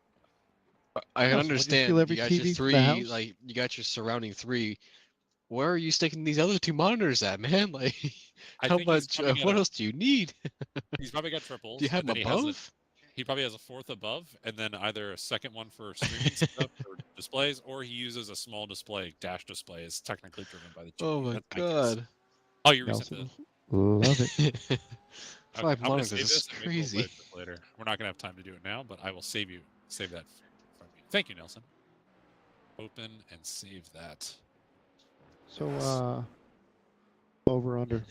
I understand. You got your 3, like you got your surrounding 3. Where are you sticking these other 2 monitors at, man? Like, how much? What else do you need? He's probably got triples. Do you have them above? He probably has a 4th above, and then either a second one for streaming stuff or displays, or he uses a small display. Dash display is technically driven by the GPU. Oh my god! Oh, you reset the. Love it. 5 monitors is crazy. Later, we're not gonna have time to do it now, but I will save that from you. Thank you, Nelson. Open and save that. So, over under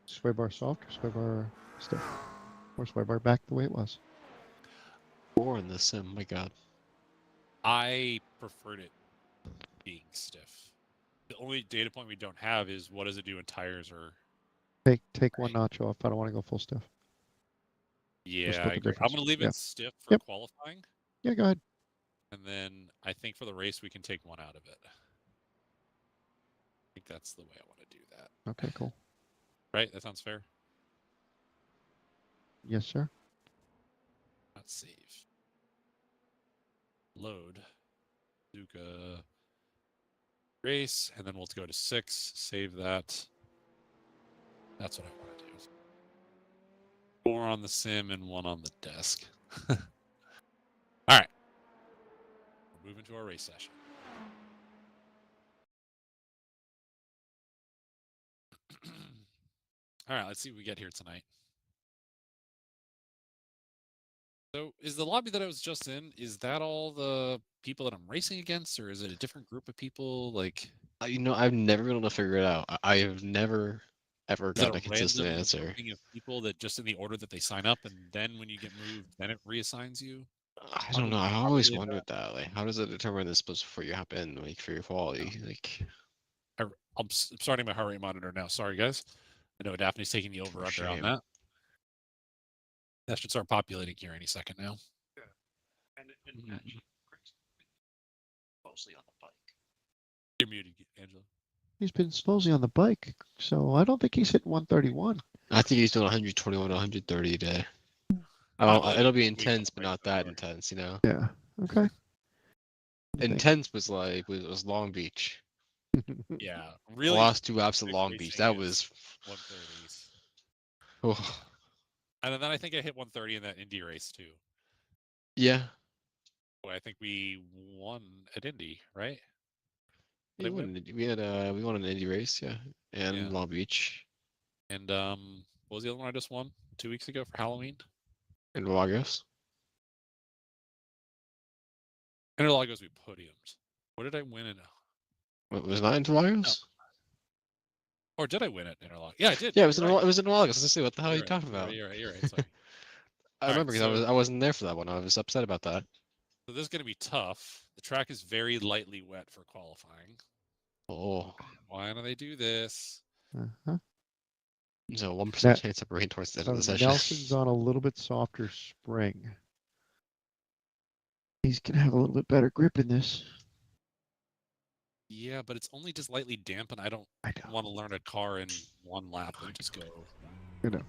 sway bar soft or sway bar stiff, or sway bar back the way it was. 4 in this sim. My god. I preferred it being stiff. The only data point we don't have is what does it do when tires are. Take one notch off. I don't want to go full stiff. Yeah, I agree. I'm going to leave it stiff for qualifying. Yeah, go ahead. And then I think for the race we can take one out of it. I think that's the way I want to do that. Okay, cool. Right? That sounds fair? Yes, sir. Not save. Load. Suzuka race, and then we'll go to 6. Save that. That's what I want to do. 4 on the sim and 1 on the desk. All right. We're moving to our race session. All right, let's see what we get here tonight. So is the lobby that I was just in, is that all the people that I'm racing against, or is it a different group of people? Like, You know, I've never been able to figure it out. I have never ever is it gotten a a consistent random answer. grouping of people that just in the order that they sign up, and then when you get moved, then it reassigns you? I How don't know. I how always did, wondered that. Like, how does it determine the splits before you hop in, like for your quality? Like, I'm starting my heart rate monitor now. Sorry, guys. I know Daphne's taking the over under on shame. that. That should start populating here any second now. Mostly on the bike. You're muted, Angela. He's been supposedly on the bike, so I don't think he's hit 131. I think he's doing 121, 130 a day. Probably It'll be week intense, but right not so that far. intense, you know. Yeah. Okay. Intense was like was Long Beach. Yeah, The really. last 2 laps of quick Long Beach. racing That is was 130s. oh, And then I think I hit 130 in that Indy race too. yeah. Well, I think we won at Indy, right? We Did I win? we won an Indy race, yeah, and Yeah. Long Beach And what was the other one I just won 2 weeks ago for Halloween? and Lagos. Interlagos we podiums. What did I win in? What was that Interlagos? Or did I win at Interlagos? Yeah, I did. Yeah, it was You're right. It was Interlagos. Let's see what the hell are you You're right. talking You're about. right. You're right. You're right. Sorry. I All right, remember because so- I wasn't there for that one. I was upset about that. So this is going to be tough. The track is very lightly wet for qualifying. Oh, Why do they do this? Uh-huh. there's a 1% That- chance of rain towards the end So of the session. Nelson's on a little bit softer spring. He's gonna have a little bit better grip in this. Yeah, but it's only just lightly damp, and I don't I know. want to learn a car in one lap and just go You know.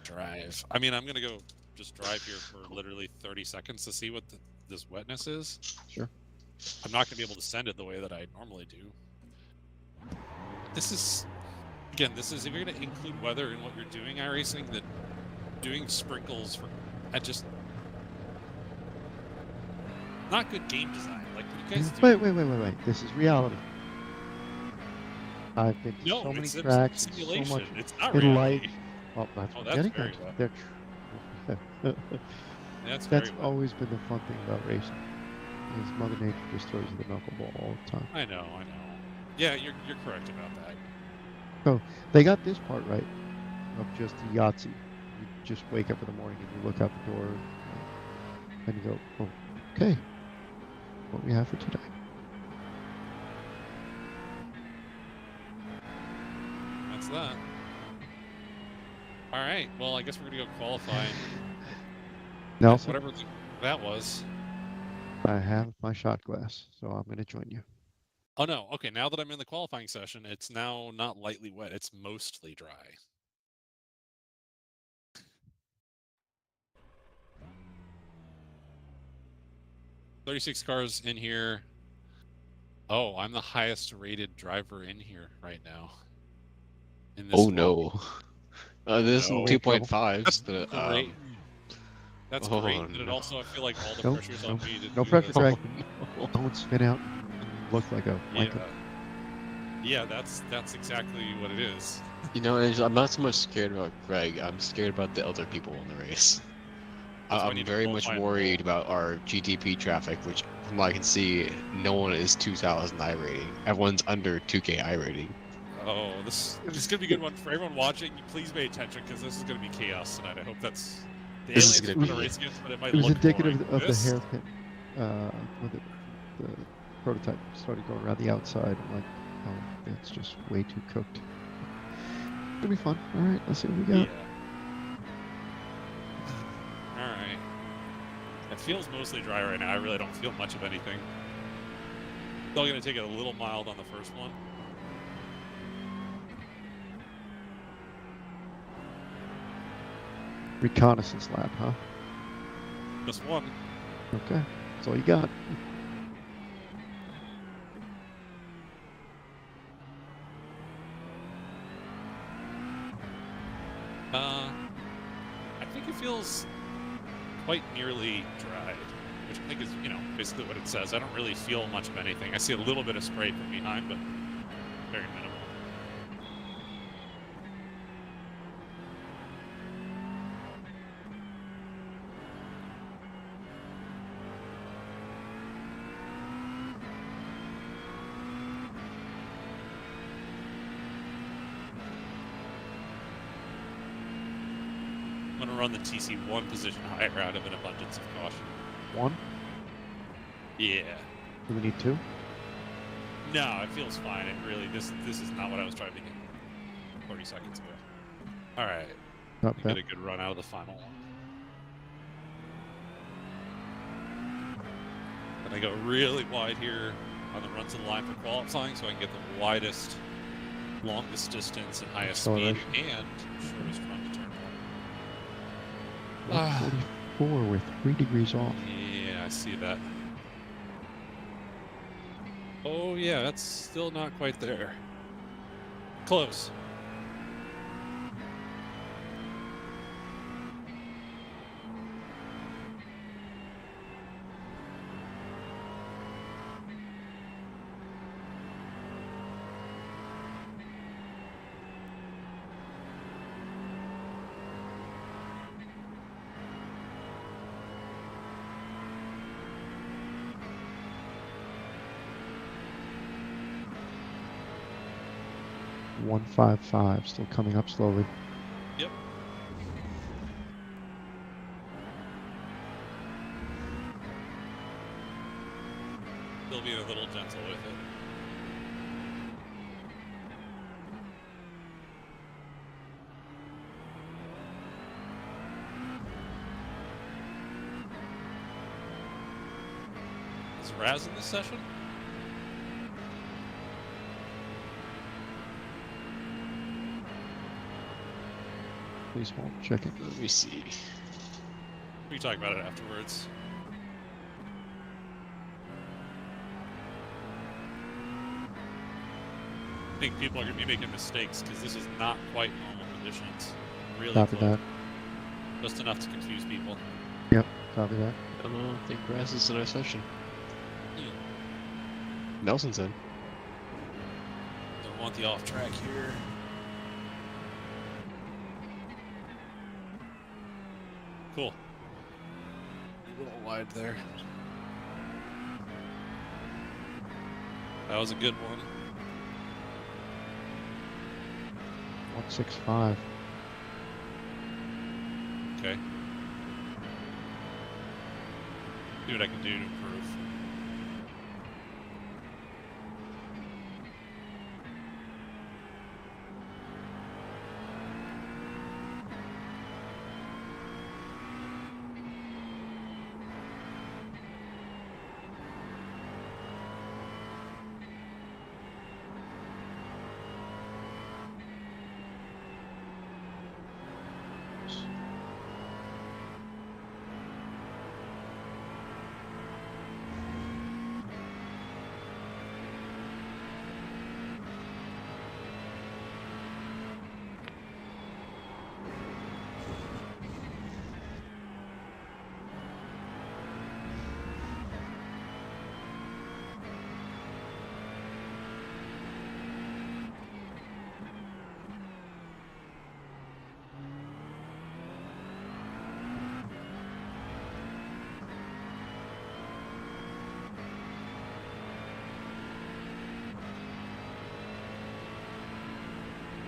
drive. I mean, I'm going to go just drive here for literally 30 seconds to see what this wetness is. Sure. I'm not going to be able to send it the way that I normally do. This is, again, if you're going to include weather in what you're doing, iRacing, that doing sprinkles for, not good game design. Like, what you guys do. Wait. This is reality. I've been to No, so many it's a tracks and simulation. so much It's not in reality. life. Well, that's Oh, what that's getting very at. wet. That's That's very always been the fun thing about racing. Is Mother Nature just throws you the knuckleball all the time. I know. Yeah, you're correct about that. They got this part right of just the Yahtzee. You just wake up in the morning and you look out the door and you go, oh, okay, what we have for today. That's that. All right. Well, I guess we're gonna go qualify. Nelson, Whatever that was. I have my shot glass, so I'm going to join you. Oh no. Okay. Now that I'm in the qualifying session, it's now not lightly wet. It's mostly dry. $36 cars in here. Oh, I'm the highest rated driver in here right now. In this Oh lobby. no. This is no. 2.5s, but Great. That's oh, great. But it no. also, I feel like all the Nope, pressure's on me to no do pressure, this. Greg. no. Don't spin out and look like a Yeah, that's exactly what it is. You know, Angela, I'm not so much scared about Greg. I'm scared about the other people in the race. That's why I I'm need to very much qualify and worried roll. about our GTP traffic, which, from what I can see, no one is 2,000 I rating. Everyone's under 2K I rating. Oh, this is gonna be a good one for everyone watching. Please pay attention because this is gonna be chaos tonight. I hope that's the This is aliens gonna are be- race against, but it might It was look indicative boring. of the This- hairpin when the prototype started going around the outside. I'm like, oh, that's just way too cooked. It'll be fun. All right, let's see what we got. Yeah. All right. It feels mostly dry right now. I really don't feel much of anything. Still gonna take it a little mild on the first one. Reconnaissance lap, huh? Just one. Okay, that's all you got. I think it feels quite nearly dried, which I think is, basically what it says. I don't really feel much of anything. I see a little bit of spray from behind, but very minimal. I'm going to run the TC 1 position higher out of an abundance of caution. 1? Yeah. Do we need 2? No, it feels fine. It really, this is not what I was driving in 40 seconds ago. All right. Not Get bad. a good run out of the final one. And I go really wide here on the run to the line for qualifying, so I can get the widest, longest distance and highest speed and shortest run to turn 1. 144 with 3 degrees off. Yeah, I see that. Oh yeah, that's still not quite there. Close. .155, still coming up slowly. Yep. Still being a little gentle with it. Is Raz in this session? Please hold, check it. Let me see. We can talk about it afterwards. I think people are going to be making mistakes because this is not quite normal conditions. Really Copy close. that. Just enough to confuse people. Yep, copy that. I don't know. I think Grass is in our session. Hmm. Nelson's in. Don't want the off track here. Cool. A little wide there. That was a good one. 165. Okay. See what I can do to improve.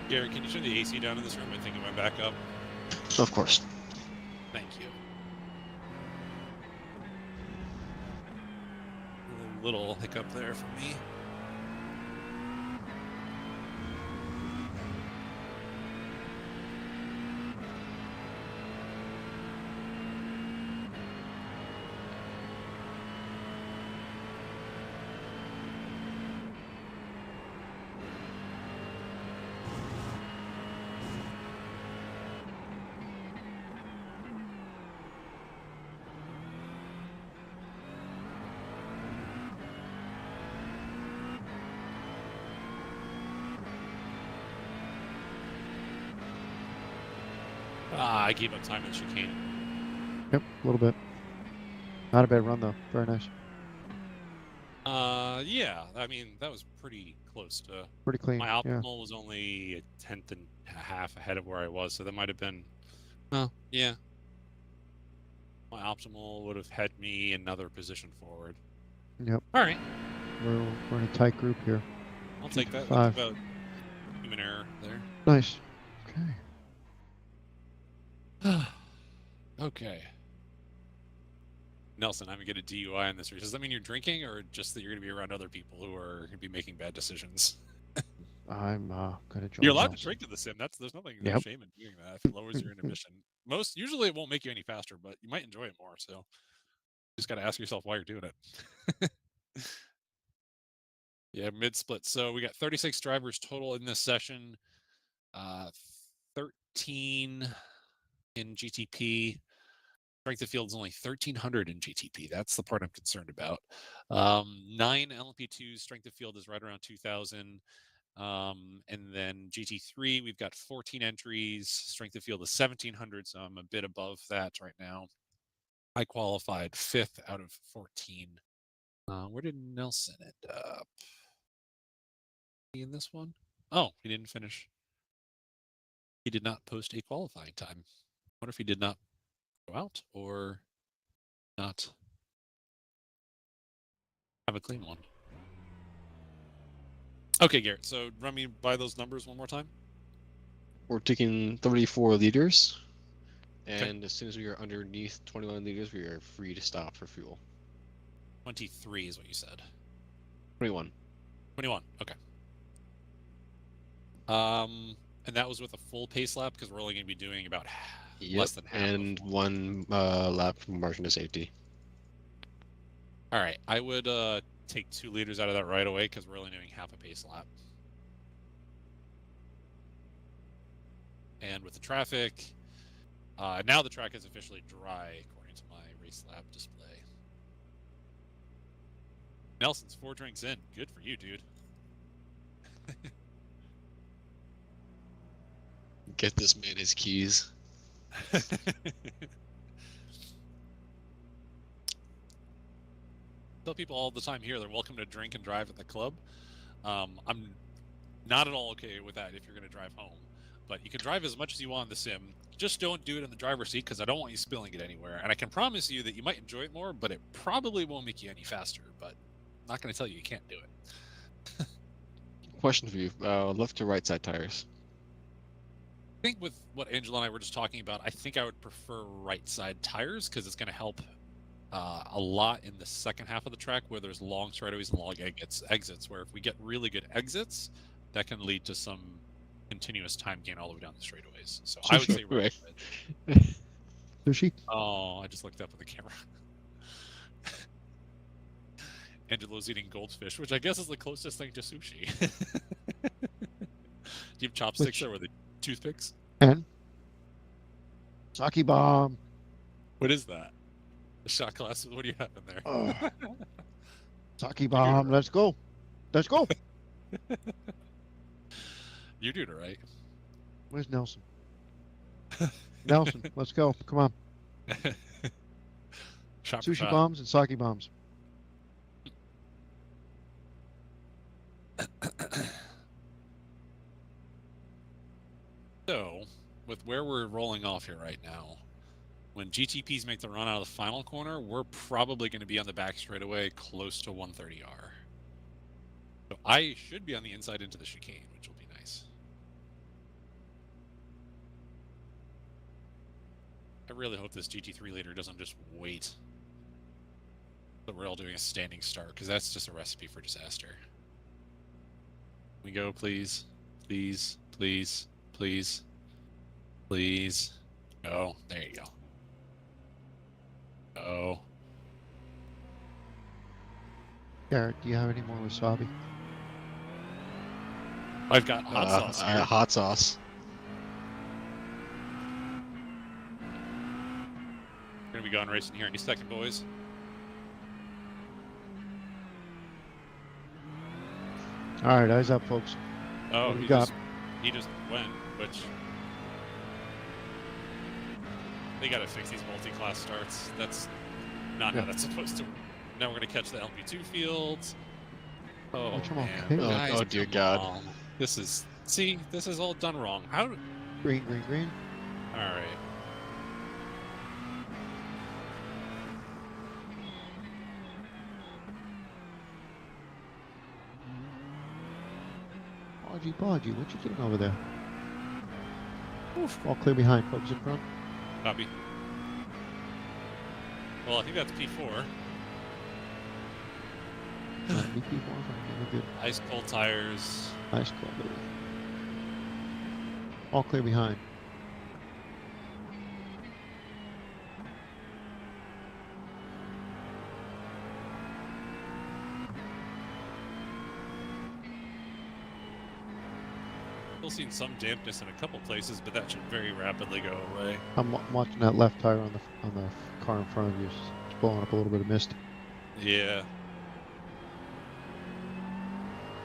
Gary, can you turn the AC down in this room? I think it went back up. Of course. Thank you. A little hiccup there for me. I gave up time in the chicane. Yep, a little bit. Not a bad run though. Very nice. Yeah, I mean, that was pretty close to... Pretty clean. My Yeah. optimal was only a tenth and a half ahead of where I was, so that might have been... Well, yeah. My optimal would have had me another position forward. Yep. All right. We're in a tight group here. I'll take that. Five. That's about human error there. Nice. Okay. Okay. Nelson, I'm going to get a DUI in this race. Does that mean you're drinking, or just that you're going to be around other people who are going to be making bad decisions? I'm gonna join. You're allowed Nelson. to drink in the sim. There's nothing, Yep. no shame in doing that. If it lowers your inhibition. Usually it won't make you any faster, but you might enjoy it more. So you just got to ask yourself why you're doing it. Yeah, mid-split. So we got 36 drivers total in this session. 13 in GTP. Strength of field is only 1,300 in GTP. That's the part I'm concerned about. 9 LMP2s. Strength of field is right around 2,000. And then GT3, we've got 14 entries. Strength of field is 1,700, so I'm a bit above that right now. I qualified 5th out of 14. Where did Nelson end up? In this one? Oh, he didn't finish. He did not post a qualifying time. What if he did not go out or not have a clean one? Okay, Garrett, so run me by those numbers one more time. We're taking 34 liters, and as soon as we are underneath 21 liters, we are free to stop for fuel. 23 is what you said. 21. 21, okay. And that was with a full pace lap, because we're only going to be doing about less than half. And one lap from margin to safety. All right, I would take 2 liters out of that right away, because we're only doing half a pace lap. And with the traffic, now the track is officially dry, according to my race lab display. Nelson's 4 drinks in. Good for you, dude. Get this man his keys. Tell people all the time here they're welcome to drink and drive at the club. I'm not at all okay with that if you're going to drive home. But you can drive as much as you want in the sim. Just don't do it in the driver's seat, because I don't want you spilling it anywhere. And I can promise you that you might enjoy it more, but it probably won't make you any faster. But I'm not going to tell you can't do it. Question for you. Left or right side tires? I think with what Angela and I were just talking about, I think I would prefer right side tires, because it's going to help a lot in the second half of the track where there's long straightaways and long exits, where if we get really good exits, that can lead to some continuous time gain all the way down the straightaways. So I would say right side. There's she. Oh, I just looked up at the camera. Angelo's eating goldfish, which I guess is the closest thing to sushi. Do you have chopsticks or the toothpicks? And sake bomb. What is that? The shot glass? What do you have in there? Sake bomb. Let's go. Let's go. You're doing it right. Where's Nelson? Nelson, let's go. Come on. Sushi bombs and sake bombs. So, with where we're rolling off here right now, when GTPs make the run out of the final corner, we're probably going to be on the back straightaway close to 130R. So I should be on the inside into the chicane, which will be nice. I really hope this GT3 leader doesn't just wait. That we're all doing a standing start, because that's just a recipe for disaster. Can we go, please? Please, please, please, please. Oh, there you go. Oh. Garrett, do you have any more wasabi? I've got hot sauce here. Hot sauce. We're going to be going racing here any second, boys. All right, eyes up, folks. Oh, he just went, which... They gotta fix these multi-class starts. That's not how that's supposed to work. Now we're gonna catch the LP2 fields. Oh Which I'm man, okay with. guys, Oh, dear come God. on. This is all done wrong. How? Green, green, green. All right. Podgy, what you doing over there? Oof. All clear behind, focus in front. Copy. Well, I think that's P4. BP4, we're good. Ice cold tires. Ice cold, baby. All clear behind. Still seeing some dampness in a couple places, but that should very rapidly go away. I'm watching that left tire on the car in front of you. It's blowing up a little bit of mist. Yeah.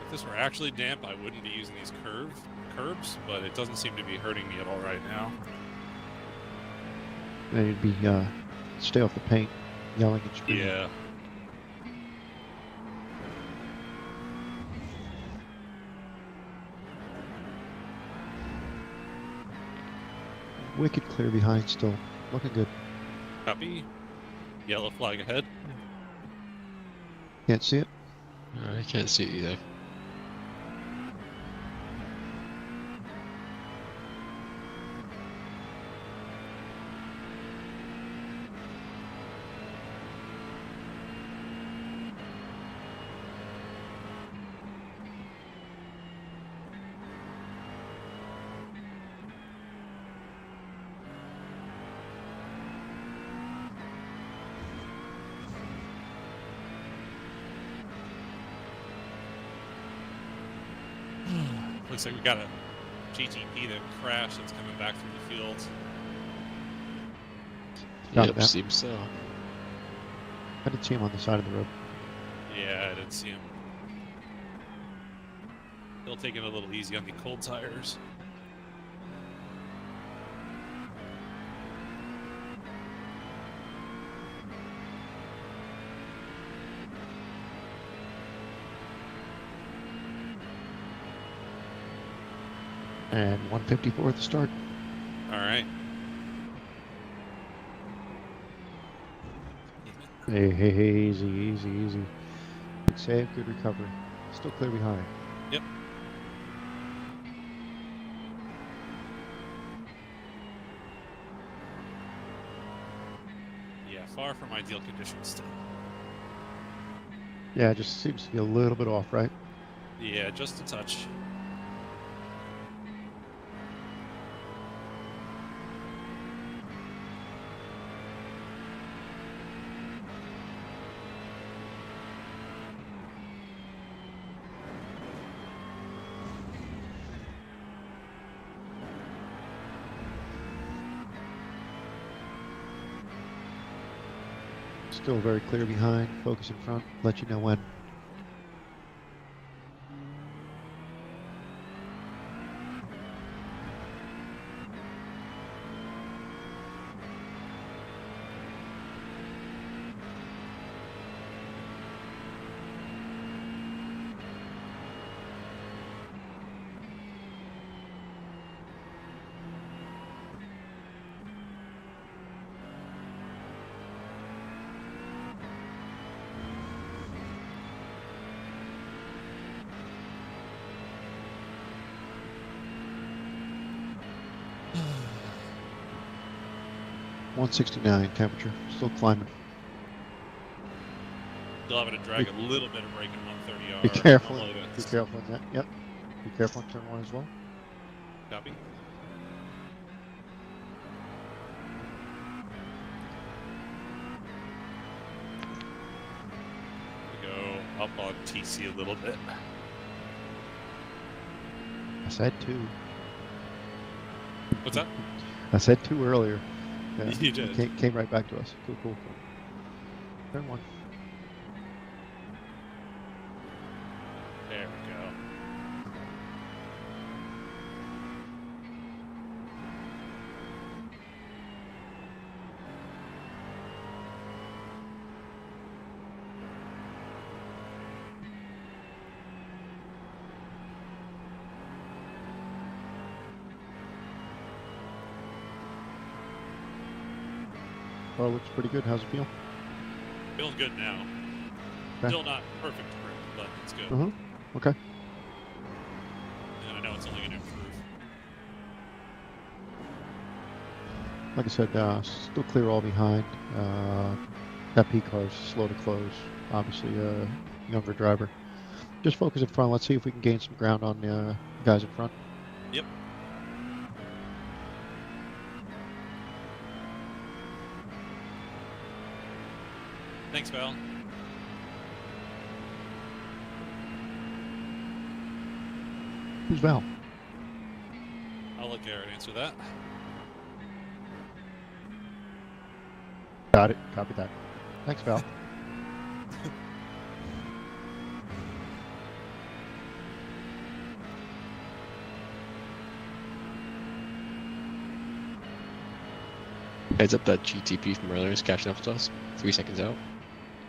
If this were actually damp, I wouldn't be using these curbs, but it doesn't seem to be hurting me at all right now. Then you'd be stay off the paint, yelling and screaming. Yeah. Wicked clear behind still. Looking good. Copy. Yellow flag ahead. Can't see it. I can't see it either. Looks like we got a GTP that crashed that's coming back through the field. Got that. Seems so. I did see him on the side of the road. Yeah, I didn't see him. Still taking it a little easy on the cold tires. And 154 at the start. All right. Hey, easy. Good save, good recovery. Still clear behind. Yep. Yeah, far from ideal conditions still. Yeah, it just seems to be a little bit off, right? Yeah, just a touch. Still very clear behind. Focus in front. Let you know when. .169 temperature. Still climbing. Still having to drag a little bit of brake in 130R. Be careful. Unload it. Be careful in that. Yep. Be careful in turn one as well. Copy. Go up on TC a little bit. I said two. What's that? I said two earlier. Yeah, You did. Came right back to us. Cool. Turn one. There we go. car looks pretty good. How's it feel? Feeling good now. Okay. Still not perfect grip, but it's good. Okay. And I know it's only going to improve. Like I said, still clear all behind. That P car's slow to close. Obviously, a younger driver. Just focus in front. Let's see if we can gain some ground on the guys in front. Yep. Thanks, Val. Who's Val? I'll let Garrett answer that. Got it. Copy that. Thanks, Val. Heads up, that GTP from earlier is catching up with us. 3 seconds out.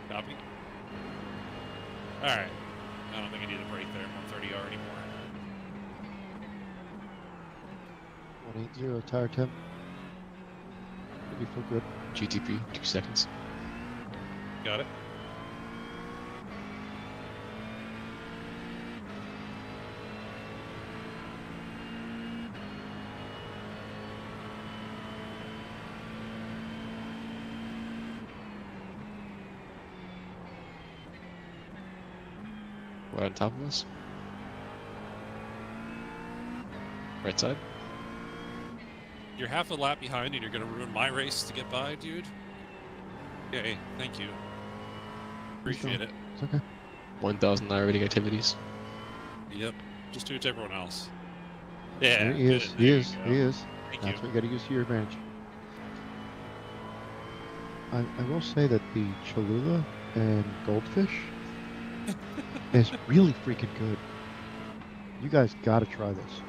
Copy. Alright. I don't think I need a break there. 130R anymore. 180 tire temp. Should be feel good. GTP, 2 seconds. Got it. Right on top of us. Right side. You're half a lap behind and you're going to ruin my race to get by, dude. Okay, thank you. Appreciate it. It's okay. 1,000 iRacing activities. Yep. Just do it to everyone else. Yeah. There he is. good. He There is. you go. He is. Thank That's you. what you got to use to your advantage. I will say that the Cholula and Goldfish is really freaking good. You guys got to try this.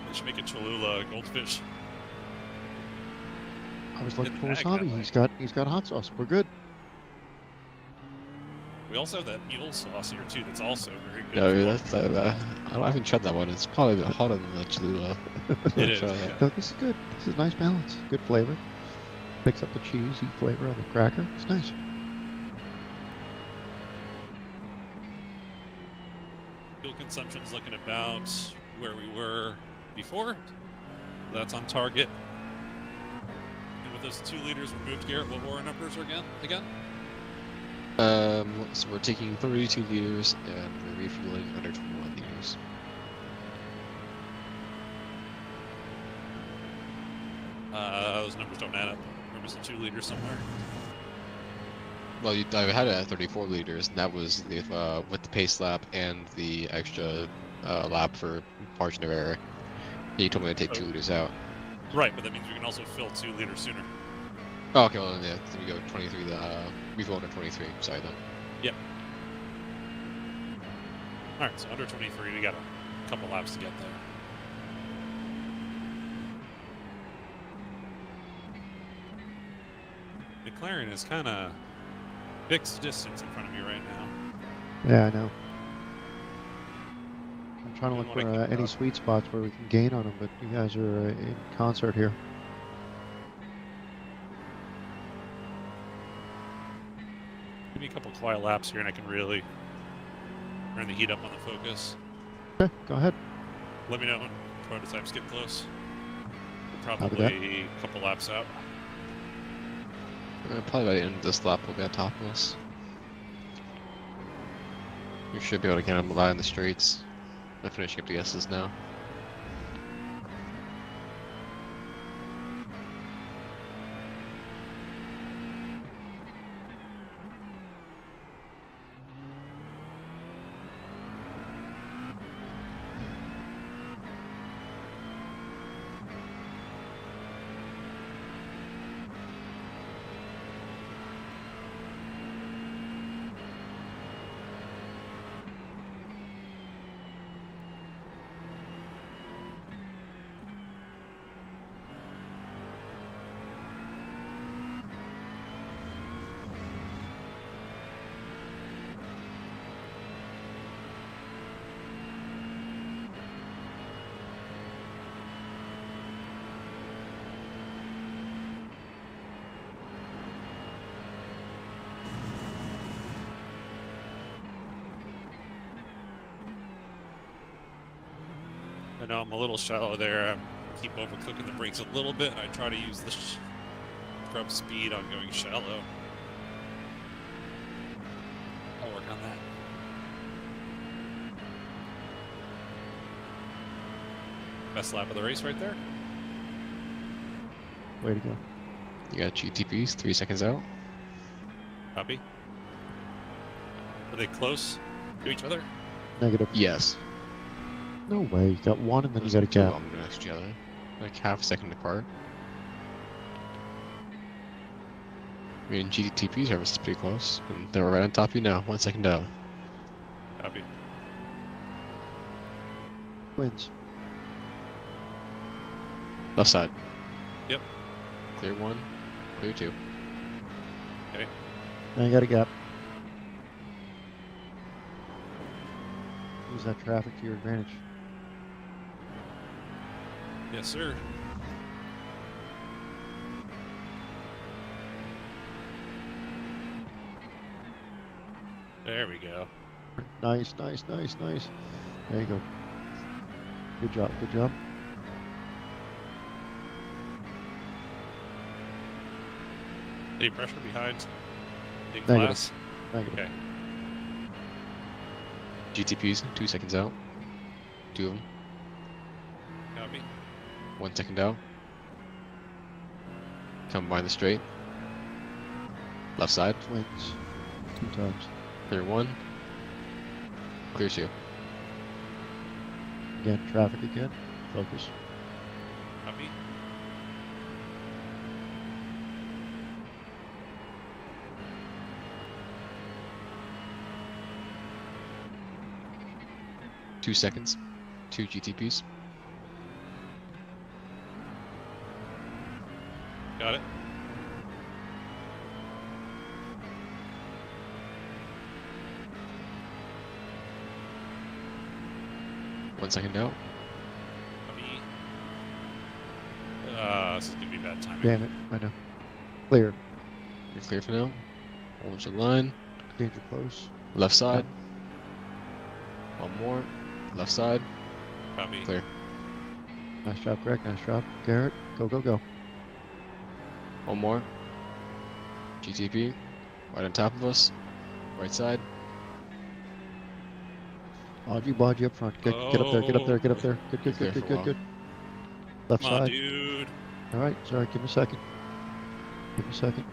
They should make a Cholula goldfish. I was looking In for the bag, wasabi. that way. He's got hot sauce. We're good. We also have that mule sauce here too. That's also very good. No, if you that's I haven't tried that one. It's probably a bit hotter than the Cholula. It is, Try yeah. that. No, this is good. This is nice balance. Good flavor. Picks up the cheesy flavor on the cracker. It's nice. Fuel consumption's looking about where we were before. That's on target. And with those 2 liters removed, Garrett, what were our numbers again? So we're taking 32 liters and we're refueling under 21 liters. Those numbers don't add up. We're missing 2 liters somewhere. Well, I had it at 34 liters, and that was with the pace lap and the extra lap for margin of error. You told me to take 2 liters out. Right, but that means we can also fill 2 liters sooner. Oh, okay, well, yeah, then we go 23, refuel under 23, sorry then. Yep. Alright, so under 23, we got a couple laps to get there. McLaren is kind of fixed distance in front of me right now. Yeah, I know. I'm trying to You look wanna for keep any up? sweet spots where we can gain on them, but you guys are in concert here. Give me a couple quiet laps here and I can really turn the heat up on the Focus. Okay, go ahead. Let me know when prototypes get close. We're Copy that. probably a couple laps out. Probably by the end of this lap, we'll be on top of us. You should be able to get them alive in the straights. I'm finishing up the S's now. know I'm a little shallow there. I keep overcooking the brakes a little bit. I try to use the scrub speed on going shallow. I'll work on that. Best lap of the race right there. Way to go. You got GTPs, 3 seconds out. Copy. Are they close to each other? Negative. Yes. No way. You got one and then you got a Two gap. of them next to each other. Like half a second apart. I mean, GTP's service is pretty close. And they're right on top of you now, 1 second out. Copy. Wins. Left side. Yep. Clear 1, clear 2. Okay. Now you got a gap. Use that traffic to your advantage. Yes, sir. There we go. Nice, nice, nice, nice. There you go. Good job, good job. Any pressure behind? In Negative. class? Negative. Okay. GTPs, 2 seconds out. 2 of them. Copy. 1 second out. Come by the straight. Left side. Wins. 2 times. Clear 1. Clear 2. Again, traffic again. Focus. Copy. Two seconds. 2 GTPs. Got it. One second out. Copy. This is gonna be bad timing. Damn it. I know. Clear. You're clear for now. Hold the line. Danger close. Left side. One more. Left side. Copy. Clear. Nice job, Greg. Nice job. Garrett. Go, go, go. One more. GTP. Right on top of us. Right side. Bodgy up front. Get up there, get up there, get up there. Good, good, Clear good, for good, a good, good. Left Come on, side. dude. All right, sorry, give me a second. Give me a second.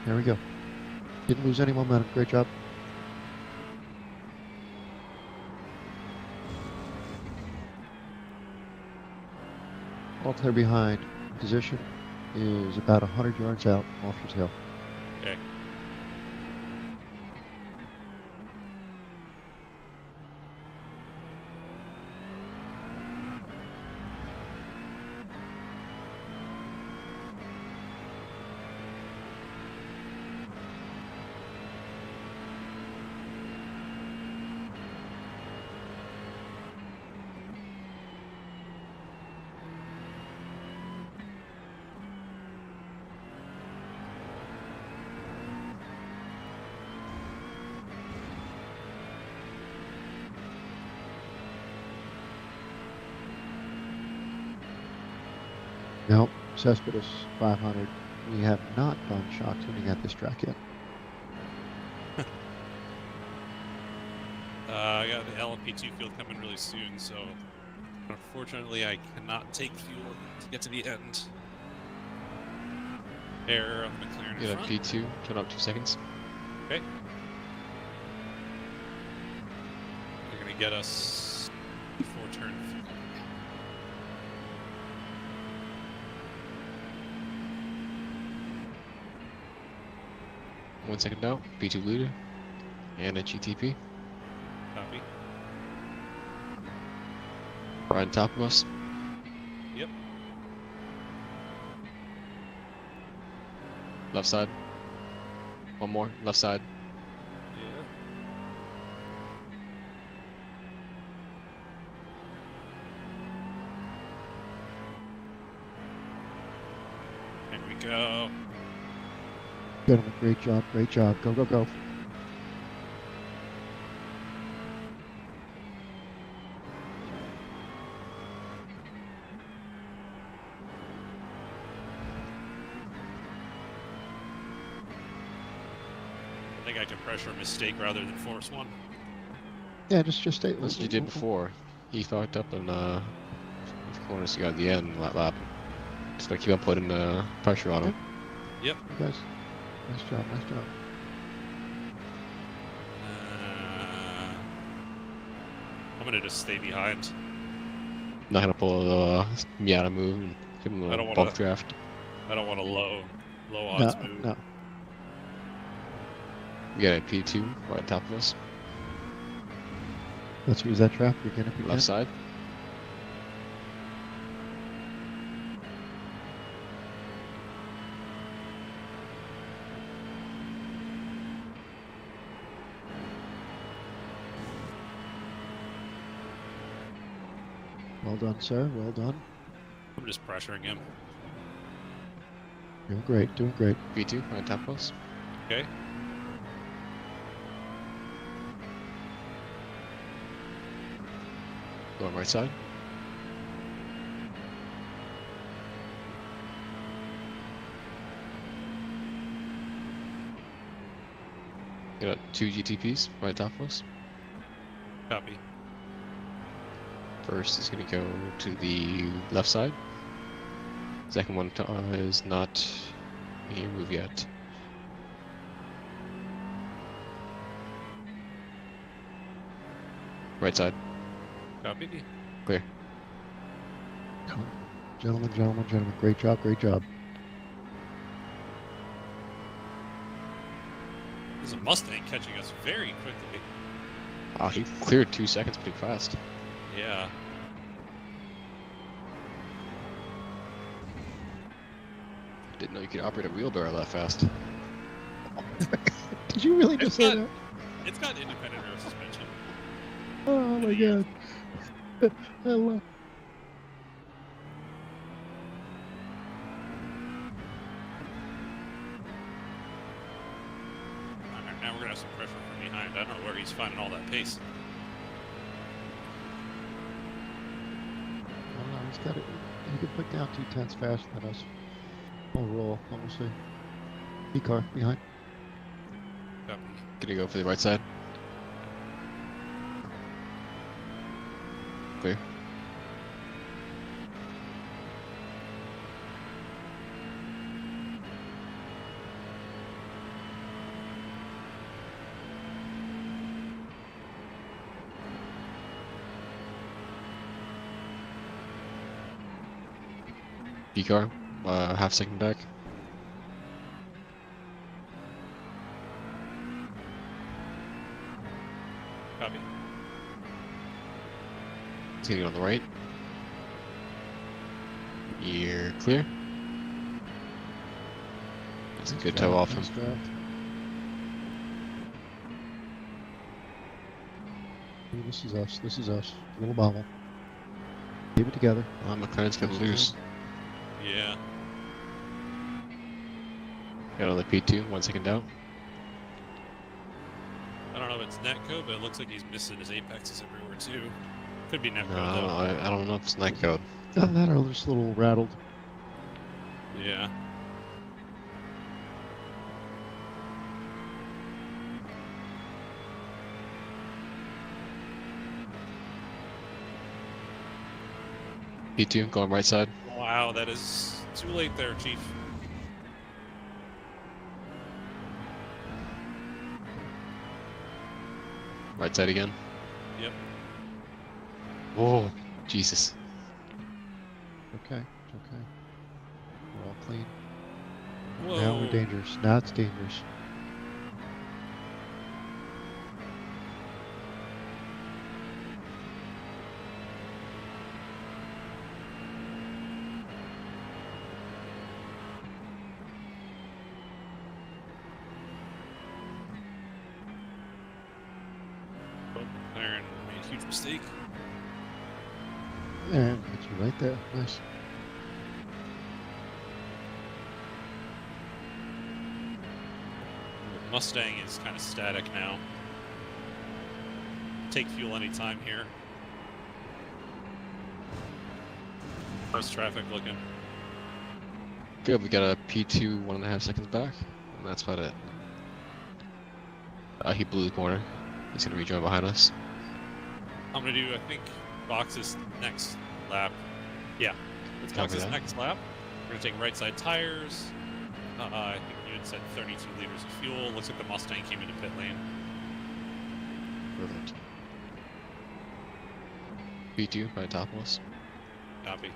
There we go. Didn't lose any momentum. Great job. All clear behind. Position is about 100 yards out off your tail. Okay. Nope, Cespedes 500. We have not done shock tuning at this track yet. I got the LMP2 field coming really soon, so unfortunately I cannot take fuel to get to the end. Air on the McLaren in Get up front. P2. Turn up 2 seconds. Okay. They're gonna get us before turn 3. 1 second out. P2 leader. And a GTP. Copy. Right on top of us. Yep. Left side. One more. Left side. Yeah. There we go. Gentlemen, great job, great job. Go, go, go. think I can pressure a mistake rather than force one. Yeah, just stay. That's what you did before. He fucked up in the corners you got at the end that lap. Just gotta keep on putting pressure on him. Yep. You guys, nice job, nice job. I'm gonna just stay behind. Not gonna pull a Miata move and give him I a don't bulk wanna- draft. I don't want a low odds move. No. We got a P2 right on top of us. Let's use that trap again if we Left can. side. Well done, sir. Well done. I'm just pressuring him. Doing great. Doing great. P2 right on top of us. Okay. Going right side. Got 2 GTPs right on top of us. Copy. First is going to go to the left side. Second one is not being moved yet. Right side. Copy. Clear. Gentlemen, gentlemen, gentlemen. Great job. Great job. There's a Mustang catching us very quickly. Oh, he cleared 2 seconds pretty fast. Yeah. Didn't know you could operate a wheelbarrow that fast. Did you really just say that? It's got independent rear suspension. Oh my god. I love. Alright, now we're gonna have some pressure from behind. I don't know where he's finding all that pace. I don't know. He's got it. He could put down 2/10 faster than us. Overall, we'll see. E-car behind. Copy. Gonna go for the right side. Clear. B-car, half second back. Copy. He's gonna go on the right. You're clear. That's a good toe off him. Nice draft. Ooh, this is us. This is us. Little bobble. Keep it together. McLaren's gonna lose. Yeah. Got another P2, 1 second out. I don't know if it's netcode, but it looks like he's missing his apexes everywhere too. Could be netcode No, though. I don't know if it's night code. Other than that, are just a little rattled. Yeah. P2, going right side. Wow, that is too late there, Chief. Right side again. Yep. Whoa, Jesus. Okay. It's okay. We're all clean. Whoa. Now we're dangerous. Now it's dangerous. McLaren made a huge mistake. And it's right there. Nice. Mustang is kind of static now. Take fuel anytime here. How's traffic looking? Good, we got a P2, 1.5 seconds back. And that's about it. He blew the corner. He's gonna rejoin behind us. I'm gonna do, I think, Box's next lap. Yeah, let's Box's next lap. We're gonna take right side tires. I think you had said 32 liters of fuel. Looks like the Mustang came into pit lane. Perfect. P2 by top of us. Copy.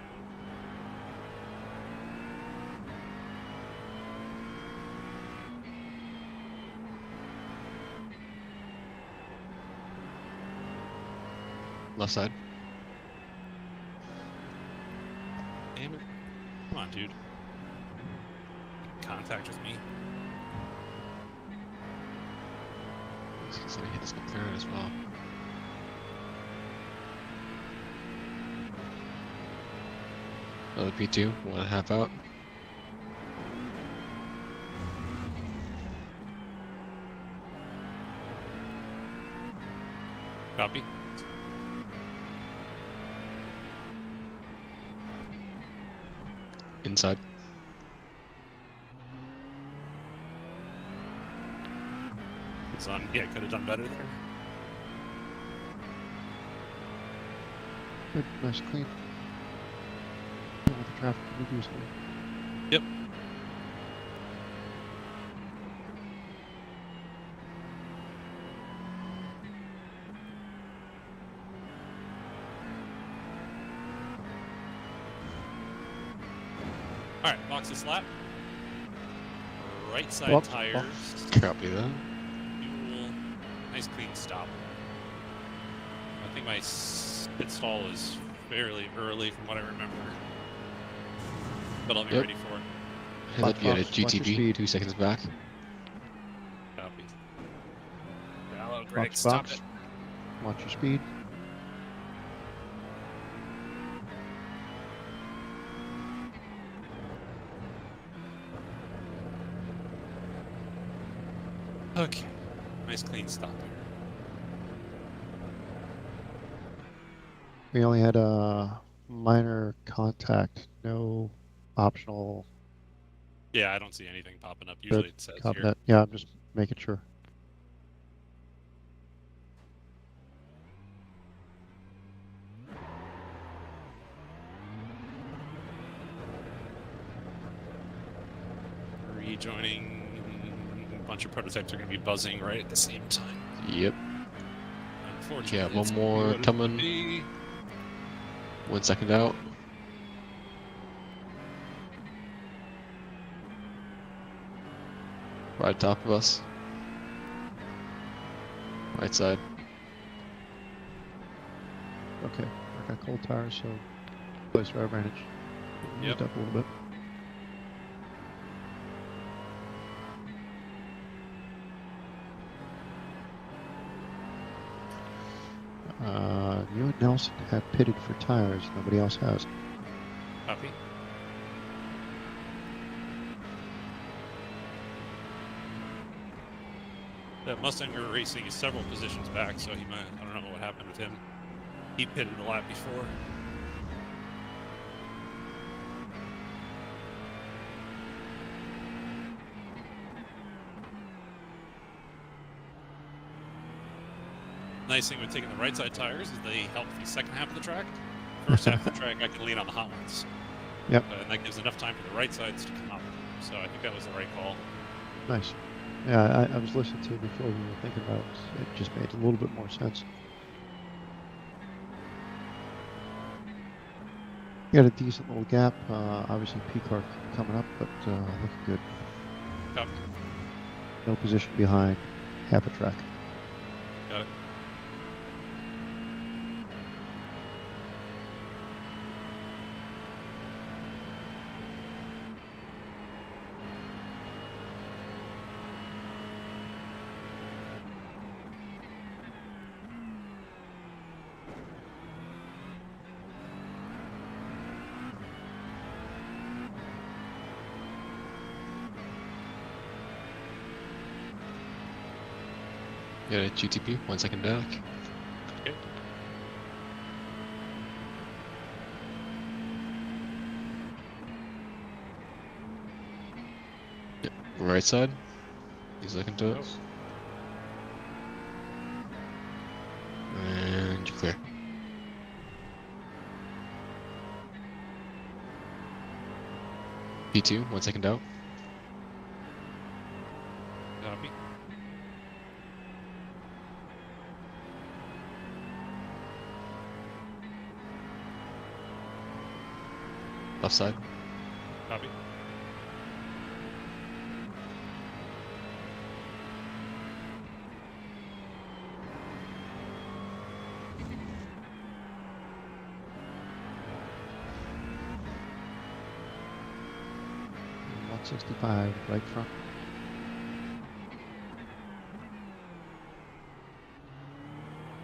Left side. Damn it. Come on, dude. Contact with me. He's gonna hit this McLaren as well. Another P2, 1.5 out. Copy. Inside. It's on. Yeah, could have done better there. Good, nice, clean. With the traffic reduced. Yep. All right, box this lap. Right side tires. Copy that. Fuel. Nice clean stop. I think my pit stall is fairly early from what I remember. But I'll be ready for it. Head up, you had a GTP, 2 seconds back. Copy. Hello, Greg, Box, stop box. it. Watch your speed. Okay. Nice clean stop there. We only had a minor contact, no optional. Yeah, I don't see anything popping up. Usually it says here. That. Yeah, I'm just making sure. Rejoining. A bunch of prototypes are going to be buzzing right at the same time. Yep. Unfortunately, Yeah, one more coming. 1 second out. Right top of us. Right side. Okay, I got cold tires, so place our advantage. Yep. Up a little bit. You and Nelson have pitted for tires. Nobody else has. Copy. That Mustang we were racing is several positions back, so he might. I don't know what happened with him. He pitted a lap before. Nice thing with taking the right side tires is they help the second half of the track. First half of the track, I can lean on the hot ones. Yep. And that gives enough time for the right sides to come up. So I think that was the right call. Nice. Yeah, I was listening to it before we were thinking about it. It just made a little bit more sense. You got a decent little gap. Obviously, P-car coming up, but looking good. Copy. No position behind. Half a track. Got it. You got a GTP, 1 second back. Okay. Yep. Right side. He's looking to us. Clear. P2, 1 second out. Copy. Left side. Copy. And 165 right front.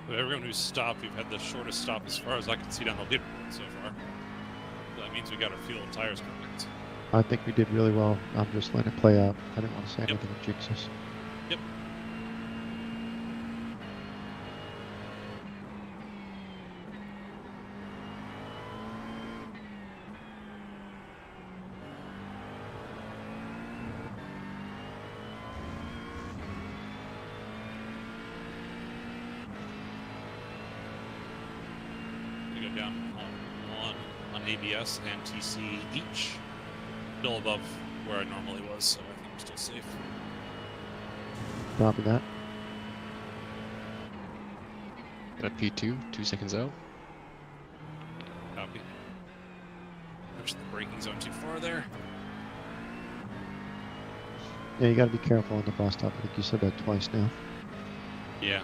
But everyone who's stopped, we've had the shortest stop as far as I can see down the leaderboard so far. So that means we got our fuel and tires correct. I think we did really well. I'm just letting it play out. I didn't want to say Yep. anything to jinx us. Yep. We go down on one on ABS and TC each. Still above where I normally was, so I think I'm still safe. Copy that. Got P2, 2 seconds out. Copy. Push the braking zone too far there. Yeah, you got to be careful on the bus stop. I think you said that twice now. Yeah.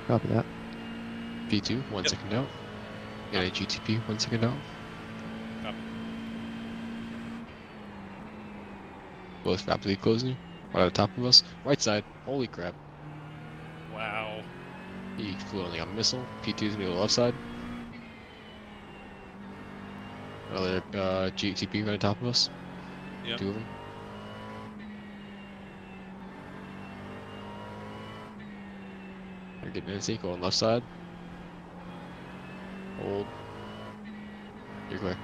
Copy that. P2, 1 Yep. second out. Got a GTP, 1 second out. Copy. Both rapidly closing. Right at the top of us. Right side. Holy crap. Wow. He flew on like a missile. P2's gonna go left side. Another GTP right on top of us. Yep. 2 of them. They're getting in sync on left side. Hold. You're clear.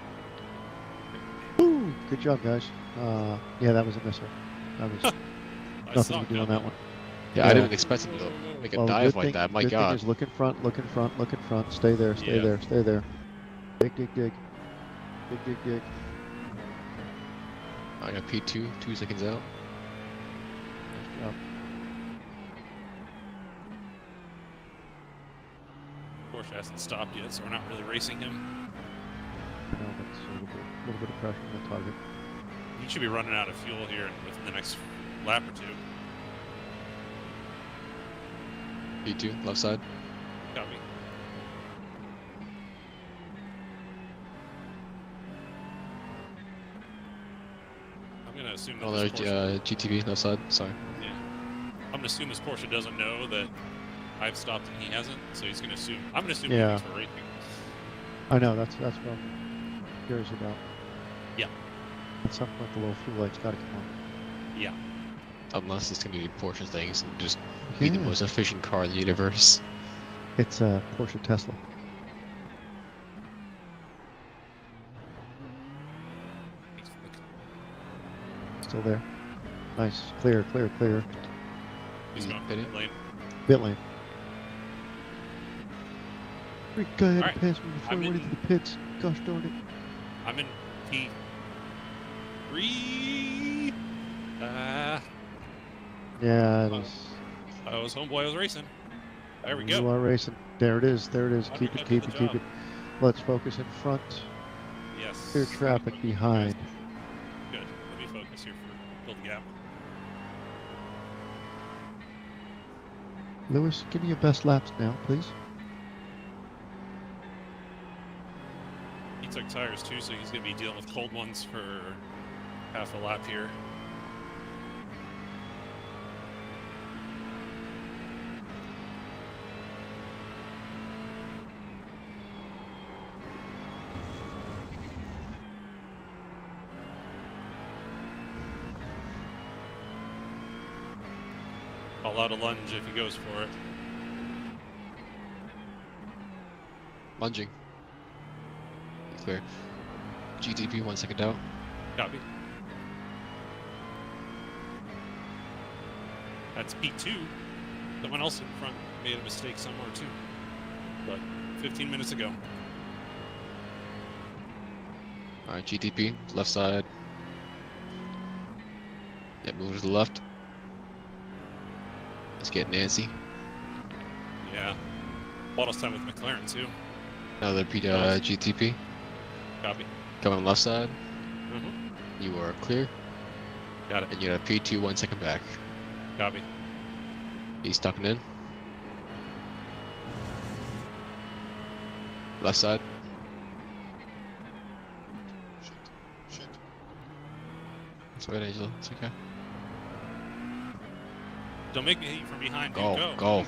Woo! Good job, guys. Yeah, that was a missile. That was I nothing saw to it do on that coming. one. Yeah, Yeah. I didn't expect him to make a Well, dive good like thing, that. My good god. thing is look in front, look in front, look in front. Stay there, stay Yeah. there, stay there. Dig, dig, dig. Dig, dig, dig. I got P2, 2 seconds out. Nice job. Porsche hasn't stopped yet, so we're not really racing him. No, that's a little bit of pressure on the target. He should be running out of fuel here within the next lap or two. P2, left side. Copy. I'm gonna assume that Another this Porsche, GTP, left side. Sorry. yeah. I'm gonna assume this Porsche doesn't know that I've stopped and he hasn't, so he's gonna assume. I'm gonna assume Yeah. he's for racing. I know, that's what I'm curious about. Yeah. At some point, the low fuel light's got to come on. Yeah. Unless it's gonna be Porsche things and just be the Yeah. most efficient car in the universe. It's a Porsche Tesla. Still there. Nice. Clear, clear, clear. He's Is he going for pitting? the lane. Pit lane. Great guy had Alright, to pass me before I'm I went in- into the pits. Gosh darn it. I'm in P3. Yeah, it is. I was homeboy. I was racing. There we You go. are racing. There it is. There it is. I'm Keep it, good keep for it, the keep job. it. Let's focus in front. Yes. Clear traffic behind. Good. Let me focus here for build the gap. Lewis, give me your best laps now, please. He took tires too, so he's going to be dealing with cold ones for half a lap here. Call out a lunge if he goes for it. Lunging. Clear. GTP, 1 second out. Copy. That's P2. Someone else in front made a mistake somewhere too. But 15 minutes ago. All right, GTP, left side. Yeah, move to the left. Let's get Nancy. Yeah. Bottle time with McLaren too. Another GTP. Copy. Coming left side. Mm-hmm. You are clear. Got it. And you got a P2 1 second back. Copy. He's tucking in. Left side. Shit. It's alright, Angela. It's okay. Don't make me hit you from behind, dude. Go.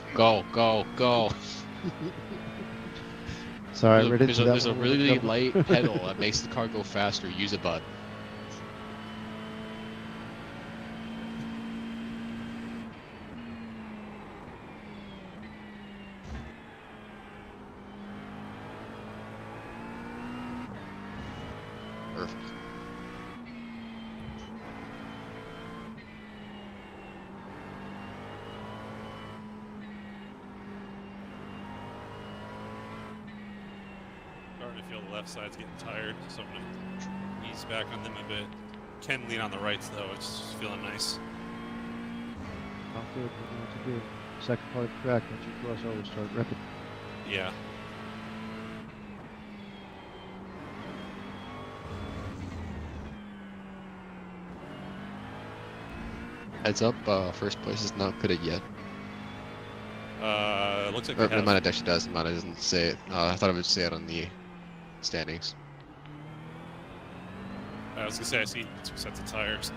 Sorry, I read into that There's a one really little bit. light pedal that makes the car go faster. Use a bud. Perfect. Starting to feel the left side's getting tired, so I'm gonna ease back on them a bit. Can lean on the rights though. It's feeling nice. Not good. You know what to do. Second part of the track, once you cross over, start ripping. Yeah. Heads up, first place is not pitted yet. Looks like Or, they it have. might have actually does. It might doesn't say it. I thought it would say it on the standings. I was gonna say I see 2 sets of tires.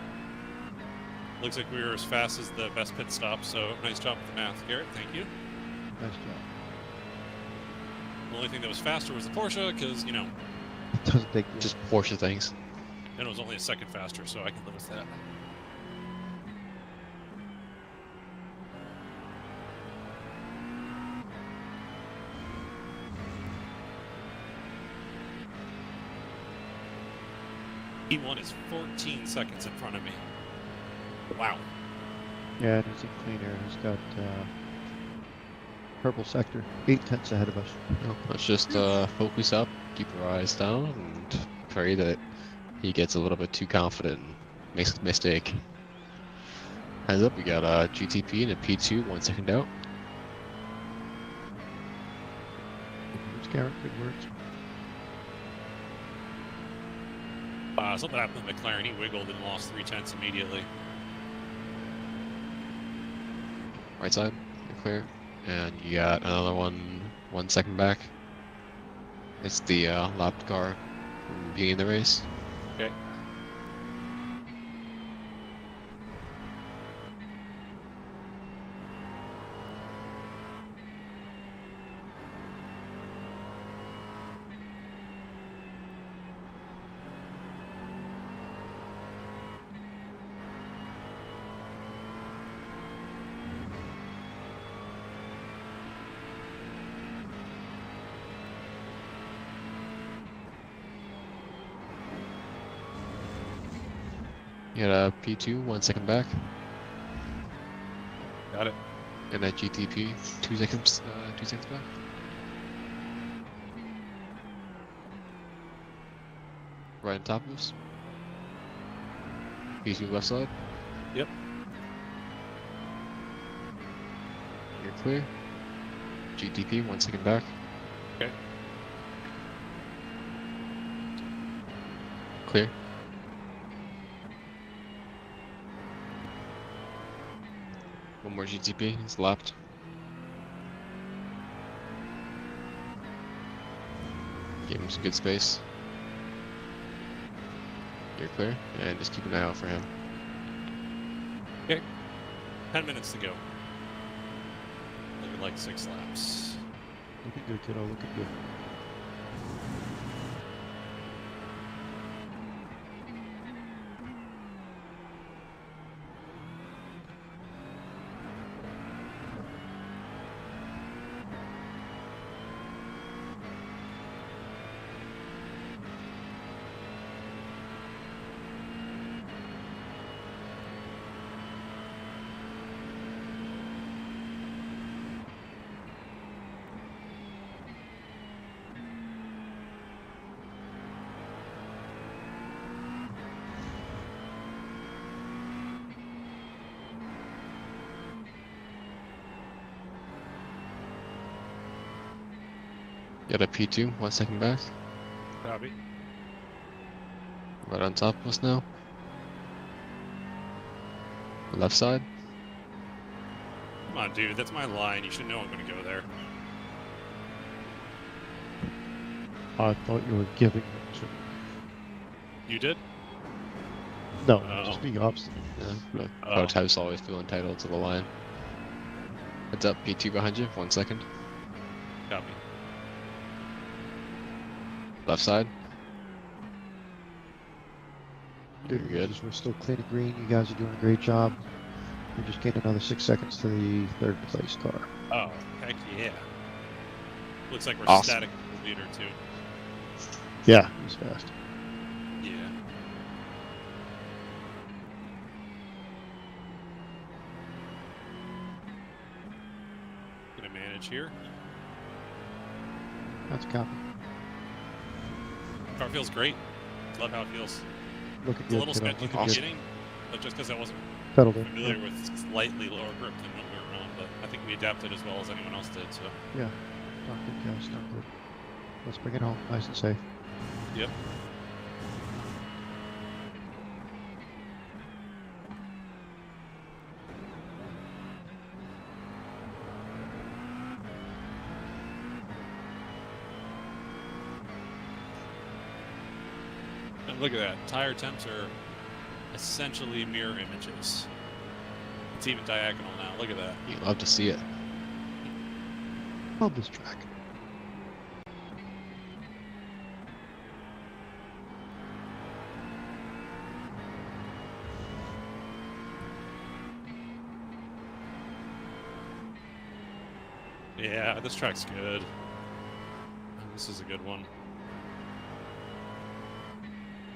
Looks like we were as fast as the best pit stop, so nice job with the math, Garrett. Thank you. Nice job. The only thing that was faster was the Porsche, because you know, It doesn't take Just Porsche things. and it was only a second faster, so I can live with that. E1 is 14 seconds in front of me. Wow. Yeah, and he's in clean air. He's got purple sector, 8/10 ahead of us. No, let's just focus up, keep our eyes down, and pray that he gets a little bit too confident and makes a mistake. Heads up, we got a GTP and a P2, 1 second out. Good words, Garrett. Good words. Something happened with McLaren. He wiggled and lost 3/10 immediately. Right side, you're clear. And you got another one, 1 second back. It's the lapped car from the beginning of the race. Okay. You got a P2, 1 second back. Got it. And that GTP, 2 seconds, 2 seconds back. Right on top of us. P2 left side. Yep. You're clear. GTP, 1 second back. Okay. Clear. One more GTP, he's lapped. Give him some good space. You're clear, and just keep an eye out for him. 10 minutes to go. Looking like 6 laps. Looking good, kiddo. Looking good. Got a P2, 1 second back. Copy. Right on top of us now. Left side. Come on, dude. That's my line. You should know I'm going to go there. I thought you were giving them to me. You did? No, Oh. just be obstinate. Yeah, Oh. prototypes always feel entitled to the line. Heads up, P2 behind you, 1 second. Copy. Left side. Dude, You're good. we're still clean and green. You guys are doing a great job. We just gained another 6 seconds to the third place car. Oh, heck yeah. Looks like we're Awesome. static with the leader, too. Yeah, he's fast. Yeah. Gonna manage here. That's copy. Car feels great. Love how it feels. Looking It's a good, little kiddo. sketchy in the Looking good. beginning, but just because I wasn't Pedaled in. familiar with slightly lower grip than what we were on, but I think we adapted as well as anyone else did, so. Yeah. Not good, guys. Not good. Let's bring it home. Nice and safe. Yep. And look at that. Tire temps are essentially mirror images. It's even diagonal now. Look at that. You love to see it. Love this track. Yeah, this track's good. This is a good one.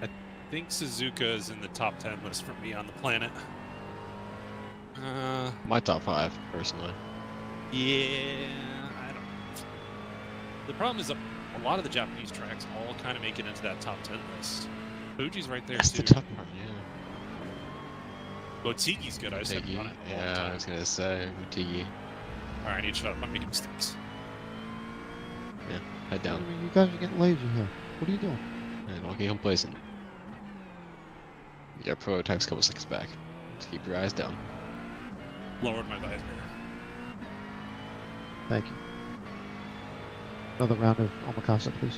I think Suzuka is in the top 10 list for me on the planet. My top 5, personally. Yeah, I don't. The problem is a lot of the Japanese tracks all kind of make it into that top 10 list. Fuji's right there That's too. the tough part, yeah. Boutique's good. I just haven't Utigi. run it all the Yeah, I time. was gonna say, Utigi. All right, I need to shut up. I'm making mistakes. Head I down. mean, you guys are getting lazy here. What are you doing? And don't get complacent. You got prototypes a couple seconds back. Just keep your eyes down. Lowered my visor. Thank you. Another round of omakase, please.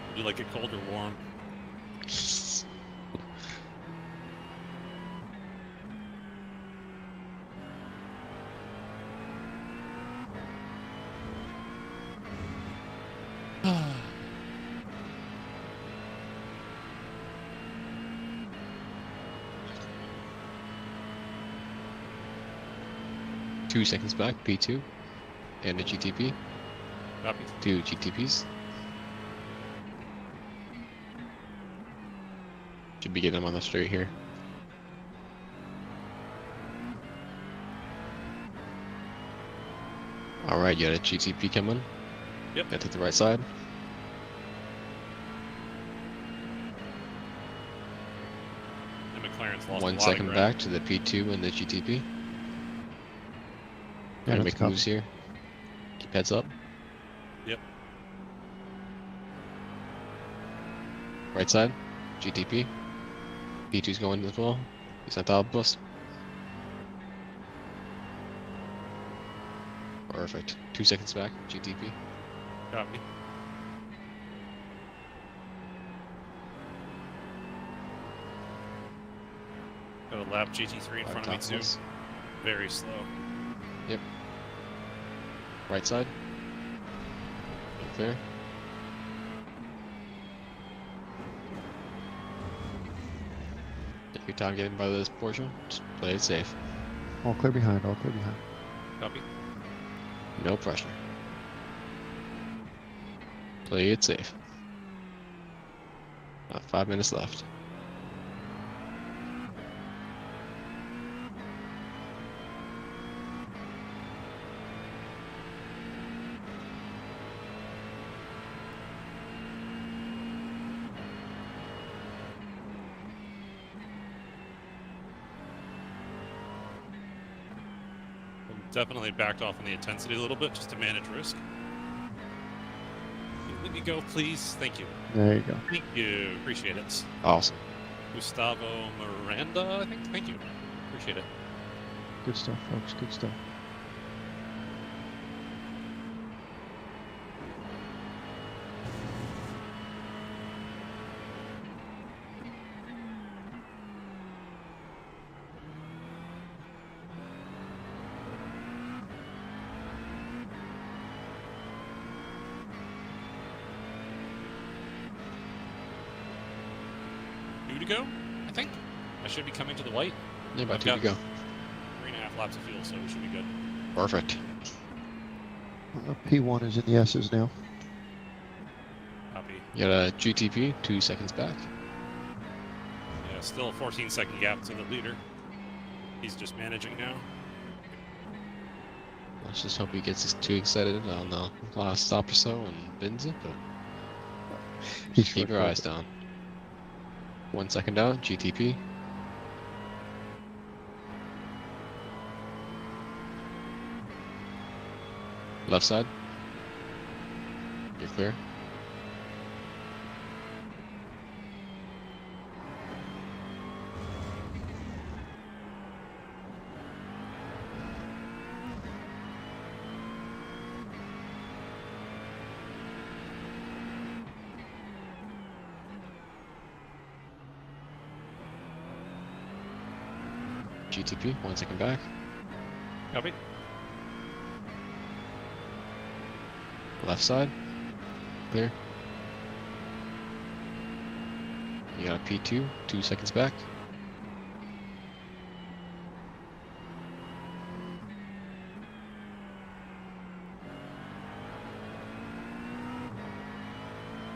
Would you like it cold or warm? Two seconds back, P2. And a GTP. Copy. 2 GTPs. Should be getting them on the straight here. Alright, you got a GTP coming. Yep. Gotta take the right side. And McLaren's lost 1 a lot second of ground. back to the P2 and the GTP. Yeah, Gonna that's make moves here. Keep heads up. Yep. Right side, GTP. P2's going as well. He's on top of us. Perfect. 2 seconds back, GTP. Copy. Got a lap GT3 in front of me too. Very slow. Yep. Right side. Clear. Take your time getting by this portion. Just play it safe. All clear behind. All clear behind. Copy. No pressure. Play it safe. 5 minutes left. Definitely backed off on the intensity a little bit just to manage risk. Let me go, please. Thank you. There you go. Thank you. Appreciate it. Awesome. Gustavo Miranda, I think. Thank you. Appreciate it. Good stuff, folks. Good stuff. To go, I think. I should be coming to the white. Yeah, about I've 2 to go. 3.5 laps of fuel, so we should be good. Perfect. P1 is in the S's now. Copy. You got a GTP, 2 seconds back. Yeah, still a 14-second gap to the leader. He's just managing now. Let's just hope he gets us too excited on the last stop or so and bins it, but just keep your eyes down. 1 second out, GTP. Left side. You're clear. GTP, 1 second back. Copy. Left side. Clear. You got a P2, 2 seconds back.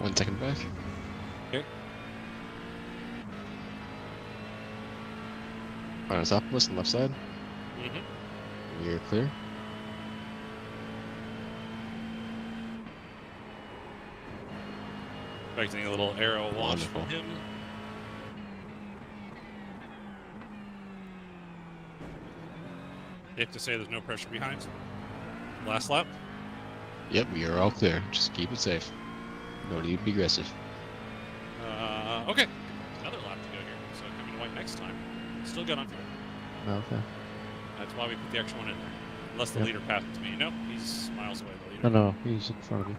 One second back. Okay. On his opposite, left side. Mm-hmm. You're clear. Expecting a little arrow launch Wonderful. from him. Safe to say there's no pressure behind. Last lap. Yep, we are all clear. Just keep it safe. No need to be aggressive. Okay. Another lap to go here. So coming to white next time. Still good on fuel. Okay. That's why we put the extra one in there. Unless the leader passes me. Nope, he's miles away, the leader. No, he's in front of you.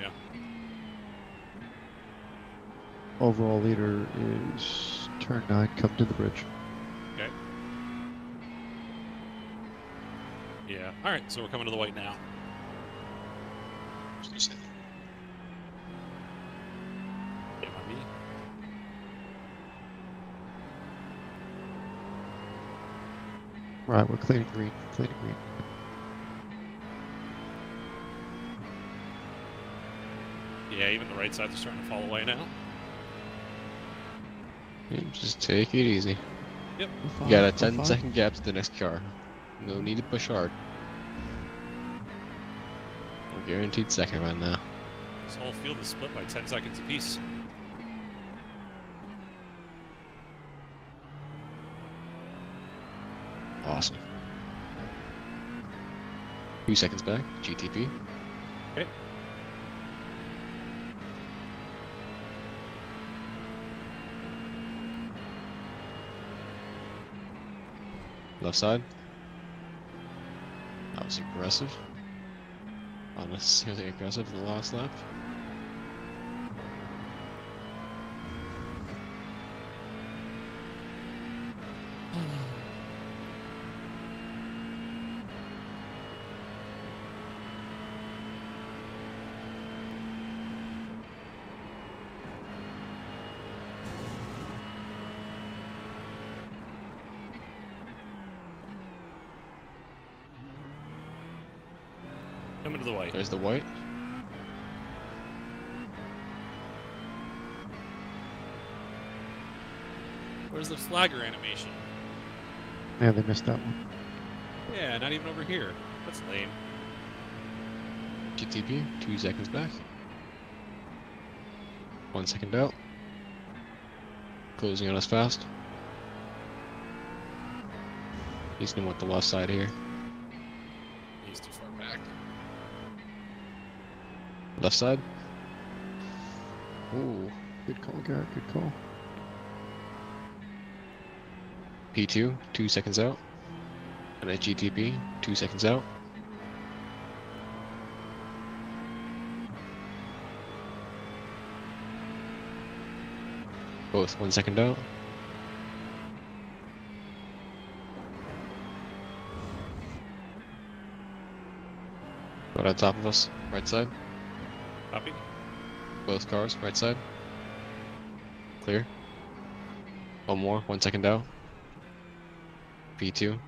Yeah. Overall leader is turn 9, come to the bridge. Okay. Yeah. All right, so we're coming to the white now. Yeah, me. Right, we're cleaning green. Cleaning green. Yeah, even the right sides are starting to fall away now. Just take it easy. Yep. You got a 10-second gap to the next car. No need to push hard. A guaranteed second right now. This whole field is split by 10 seconds apiece. Awesome. 2 seconds back, GTP. Okay. Left side. That was aggressive. Unnecessarily aggressive in the last lap. Coming to the white. There's the white. Where's the flagger animation? Yeah, they missed that one. Yeah, not even over here. That's lame. GTP, 2 seconds back. 1 second out. Closing on us fast. He's gonna want the left side here. Left side. Ooh. Good call, Garrett. Good call. P2, 2 seconds out. And a GTP, 2 seconds out. Both 1 second out. Right on top of us, right side. Copy. Both cars, right side. Clear. One more, 1 second out. P2.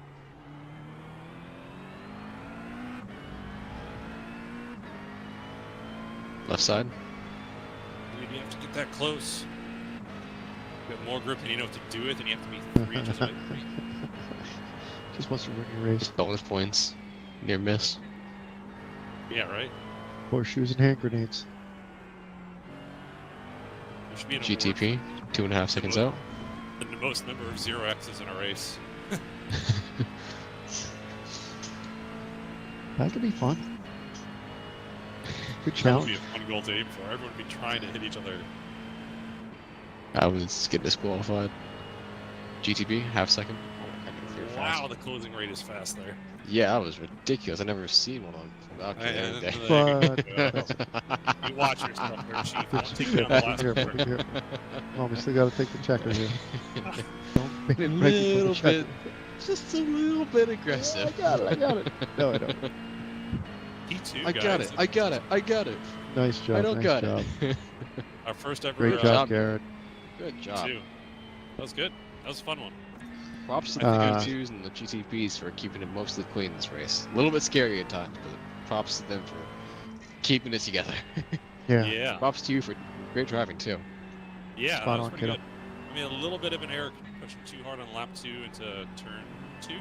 Left side. Dude, you have to get that close. You have more grip and you know what to do with, and you have to be 3 inches away from me. Just wants to win your race. Bonus points. Near miss. Yeah, right? Horseshoes and hand grenades. There should be an GTP, 2.5 seconds out. The most number of 0x's in a race. That could be fun. Good That would challenge. be a fun goal to aim for. Everyone would be trying to hit each other. I was getting disqualified. GTP, half second. Oh, I can clear fast. Wow, the closing rate is fast there. Yeah, that was ridiculous. I never seen one on. Okay, And, But- you watch yourself there, Chief. Don't take Be me on the last careful, quarter. be careful. Come on, we still got to take the checker here. Don't make A it break before the little checker. bit, just a little bit aggressive. I got it. No, I don't. P2, I got guys. it. I got it. I got it. Nice job. I don't nice got job. it. Our first ever Great Good job, job. Garrett. Good job. P2. That was good. That was a fun one. Props to the P2s and the GTPs for keeping it mostly clean this race. A little bit scary at times, but props to them for keeping it together. Yeah. Yeah. Props to you for great driving too. Yeah, Spot that was on, pretty kiddo. good. I mean, a little bit of an error pushing too hard on lap 2 into turn 2.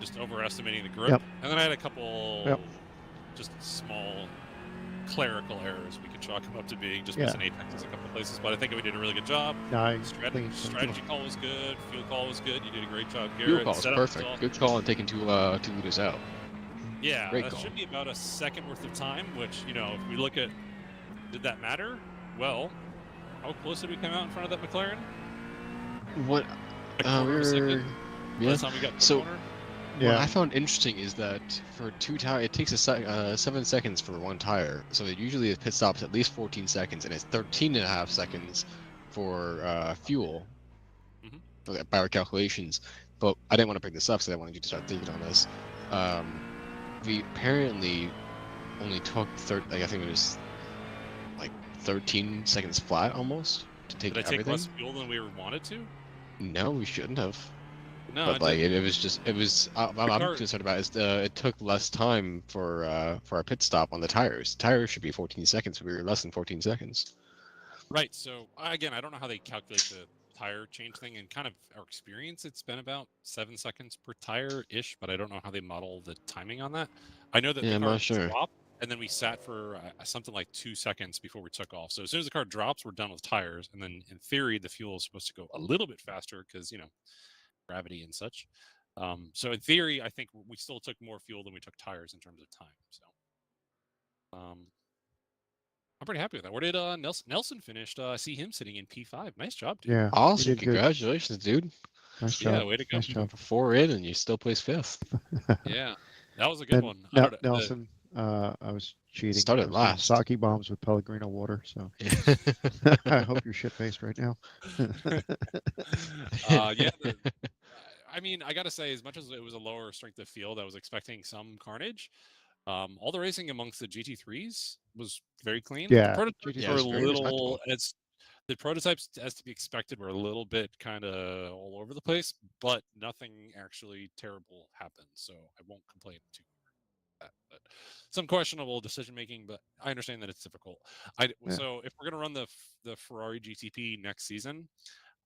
Just overestimating the grip. Yep. And then I had a couple Yep. just small clerical errors we could chalk them up to being, just Yeah. missing apexes a couple of places. But I think we did a really good job. Nice. Strategy call was good. Fuel call was good. You did a great job, Garrett. Fuel call was Setup was perfect. awesome. Good call on taking two liters out. Yeah, Great that call. should be about a second worth of time, which, you know, if we look at, did that matter? Well, how close did we come out in front of that McLaren? What? A quarter of a second? By Yeah. the time we got to the So- corner? What I Yeah. found interesting is that for two tire, it takes 7 seconds for one tire. So usually the pit stop's at least 14 seconds, and it's 13.5 seconds for fuel. Mhm. By our calculations. But I didn't want to bring this up, so I wanted you to start thinking on this. We apparently only took I think it was like 13 seconds flat almost to take Did I take everything. less fuel than we wanted to? No, we shouldn't have. No, But I like didn't. it was. I'm car- concerned about is it took less time for our pit stop on the tires. Tires should be 14 seconds. We were less than 14 seconds. Right, so again, I don't know how they calculate the tire change thing. In kind of our experience, it's been about 7 seconds per tire-ish, but I don't know how they model the timing on that. I know that Yeah, the I'm car not sure. dropped, and then we sat for something like 2 seconds before we took off. So as soon as the car drops, we're done with tires, and then in theory, the fuel is supposed to go a little bit faster because, you know, gravity and such. So in theory, I think we still took more fuel than we took tires in terms of time. So I'm pretty happy with that. Where did Nelson finished? I see him sitting in P5. Nice job, dude. Yeah. you Awesome! did good. Congratulations, dude. Nice Yeah, job. way to go. Nice job. 4 in, and you still place 5th. Yeah, that was a good And one. I don't know, Nelson, I was cheating. Started I was doing last. sake bombs with Pellegrino water, so I hope you're shit faced right now. yeah, I mean, I gotta say, as much as it was a lower strength of field, I was expecting some carnage. All the racing amongst the GT3s was very clean. Yeah, the prototypes GT3 were a is very little, respectable. the prototypes, as to be expected, were a little bit kind of all over the place, but nothing actually terrible happened. So I won't complain too much about that. But some questionable decision making, but I understand that it's difficult. Yeah. So if we're gonna run the Ferrari GTP next season,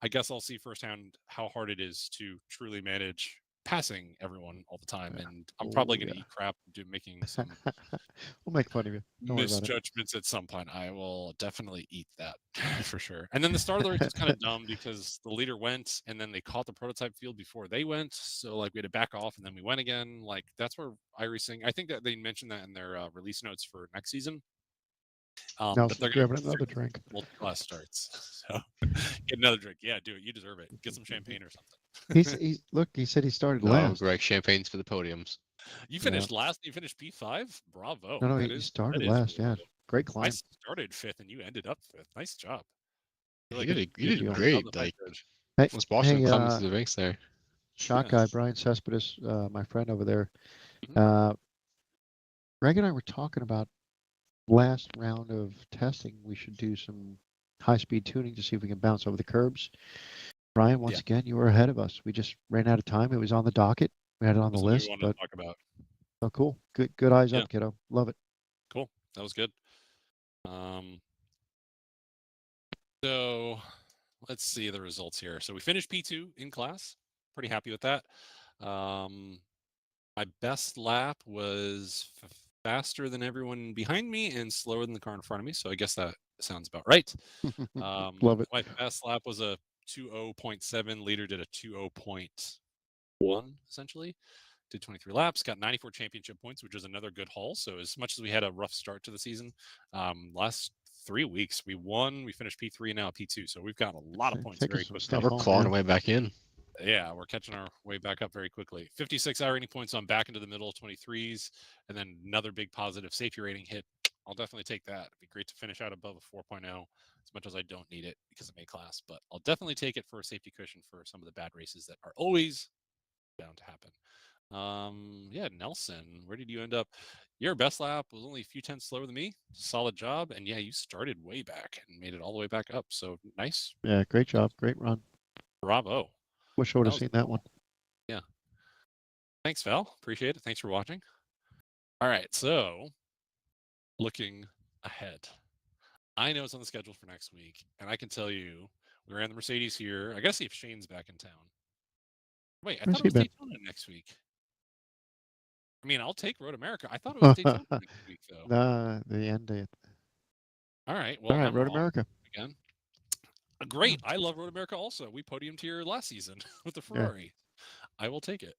I guess I'll see firsthand how hard it is to truly manage passing everyone all the time, Yeah. and I'm probably Oh, going to yeah. eat crap making some We'll make fun of you. Don't worry about it. misjudgments at some point. I will definitely eat that for sure. And then the start of the race was kind of dumb because the leader went, and then they caught the prototype field before they went, so like we had to back off, and then we went again. Like that's where iRacing. I think that they mentioned that in their release notes for next season. But Nelson's they're going grabbing to another drink. multi-class starts. So get another drink. Yeah, do it. You deserve it. Get some champagne or something. Look, he said he started No, last. Greg, champagnes for the podiums. You finished last. You finished P5. Bravo. No, That he is started really last. cool. Yeah, great I climb. started 5th and you ended up 5th. Nice job. You did deal. great. Like, Hey, I was watching hey, him climb into the ranks there. shot guy Brian Cespedes, my friend over there. Mhm. Greg and I were talking about last round of testing. We should do some high-speed tuning to see if we can bounce over the curbs. Brian, once again, you were ahead of us. We just ran out of time. It was on the docket. We had it on the list, we wanted but to talk about. oh, cool. Good eyes Yeah. up, kiddo. Love it. Cool. That was good. So let's see the results here. So we finished P2 in class. Pretty happy with that. My best lap was faster than everyone behind me and slower than the car in front of me. So I guess that sounds about right. Love it. My best lap was a 20.7. Leader did a 20.1 essentially. Did 23 laps, got 94 championship points, which is another good haul. So as much as we had a rough start to the season, last 3 weeks we won. We finished P3 and now P2. So we've got a lot of points very quickly. We're clawing our way back in. Yeah, we're catching our way back up very quickly. 56 iRacing points on back into the middle, 23s, and then another big positive safety rating hit. I'll definitely take that. It'd be great to finish out above a 4.0, as much as I don't need it because of A class, but I'll definitely take it for a safety cushion for some of the bad races that are always bound to happen. Yeah, Nelson, where did you end up? Your best lap was only a few tenths slower than me. Solid job. And yeah, you started way back and made it all the way back up. So nice. Yeah, great job. Great run. Bravo. Wish I would have seen that one. Yeah. Thanks, Val. Appreciate it. Thanks for watching. All right. So looking ahead, I know it's on the schedule for next week. And I can tell you, we ran the Mercedes here. I got to see if Shane's back in town. Wait, I thought it was Daytona next week. I mean, I'll take Road America. I thought it was Daytona next week, though. Nah, the end date. All right. Well, I'm Road wrong America. again. Great. I love Road America also. We podiumed here last season with the Ferrari. Yeah. I will take it.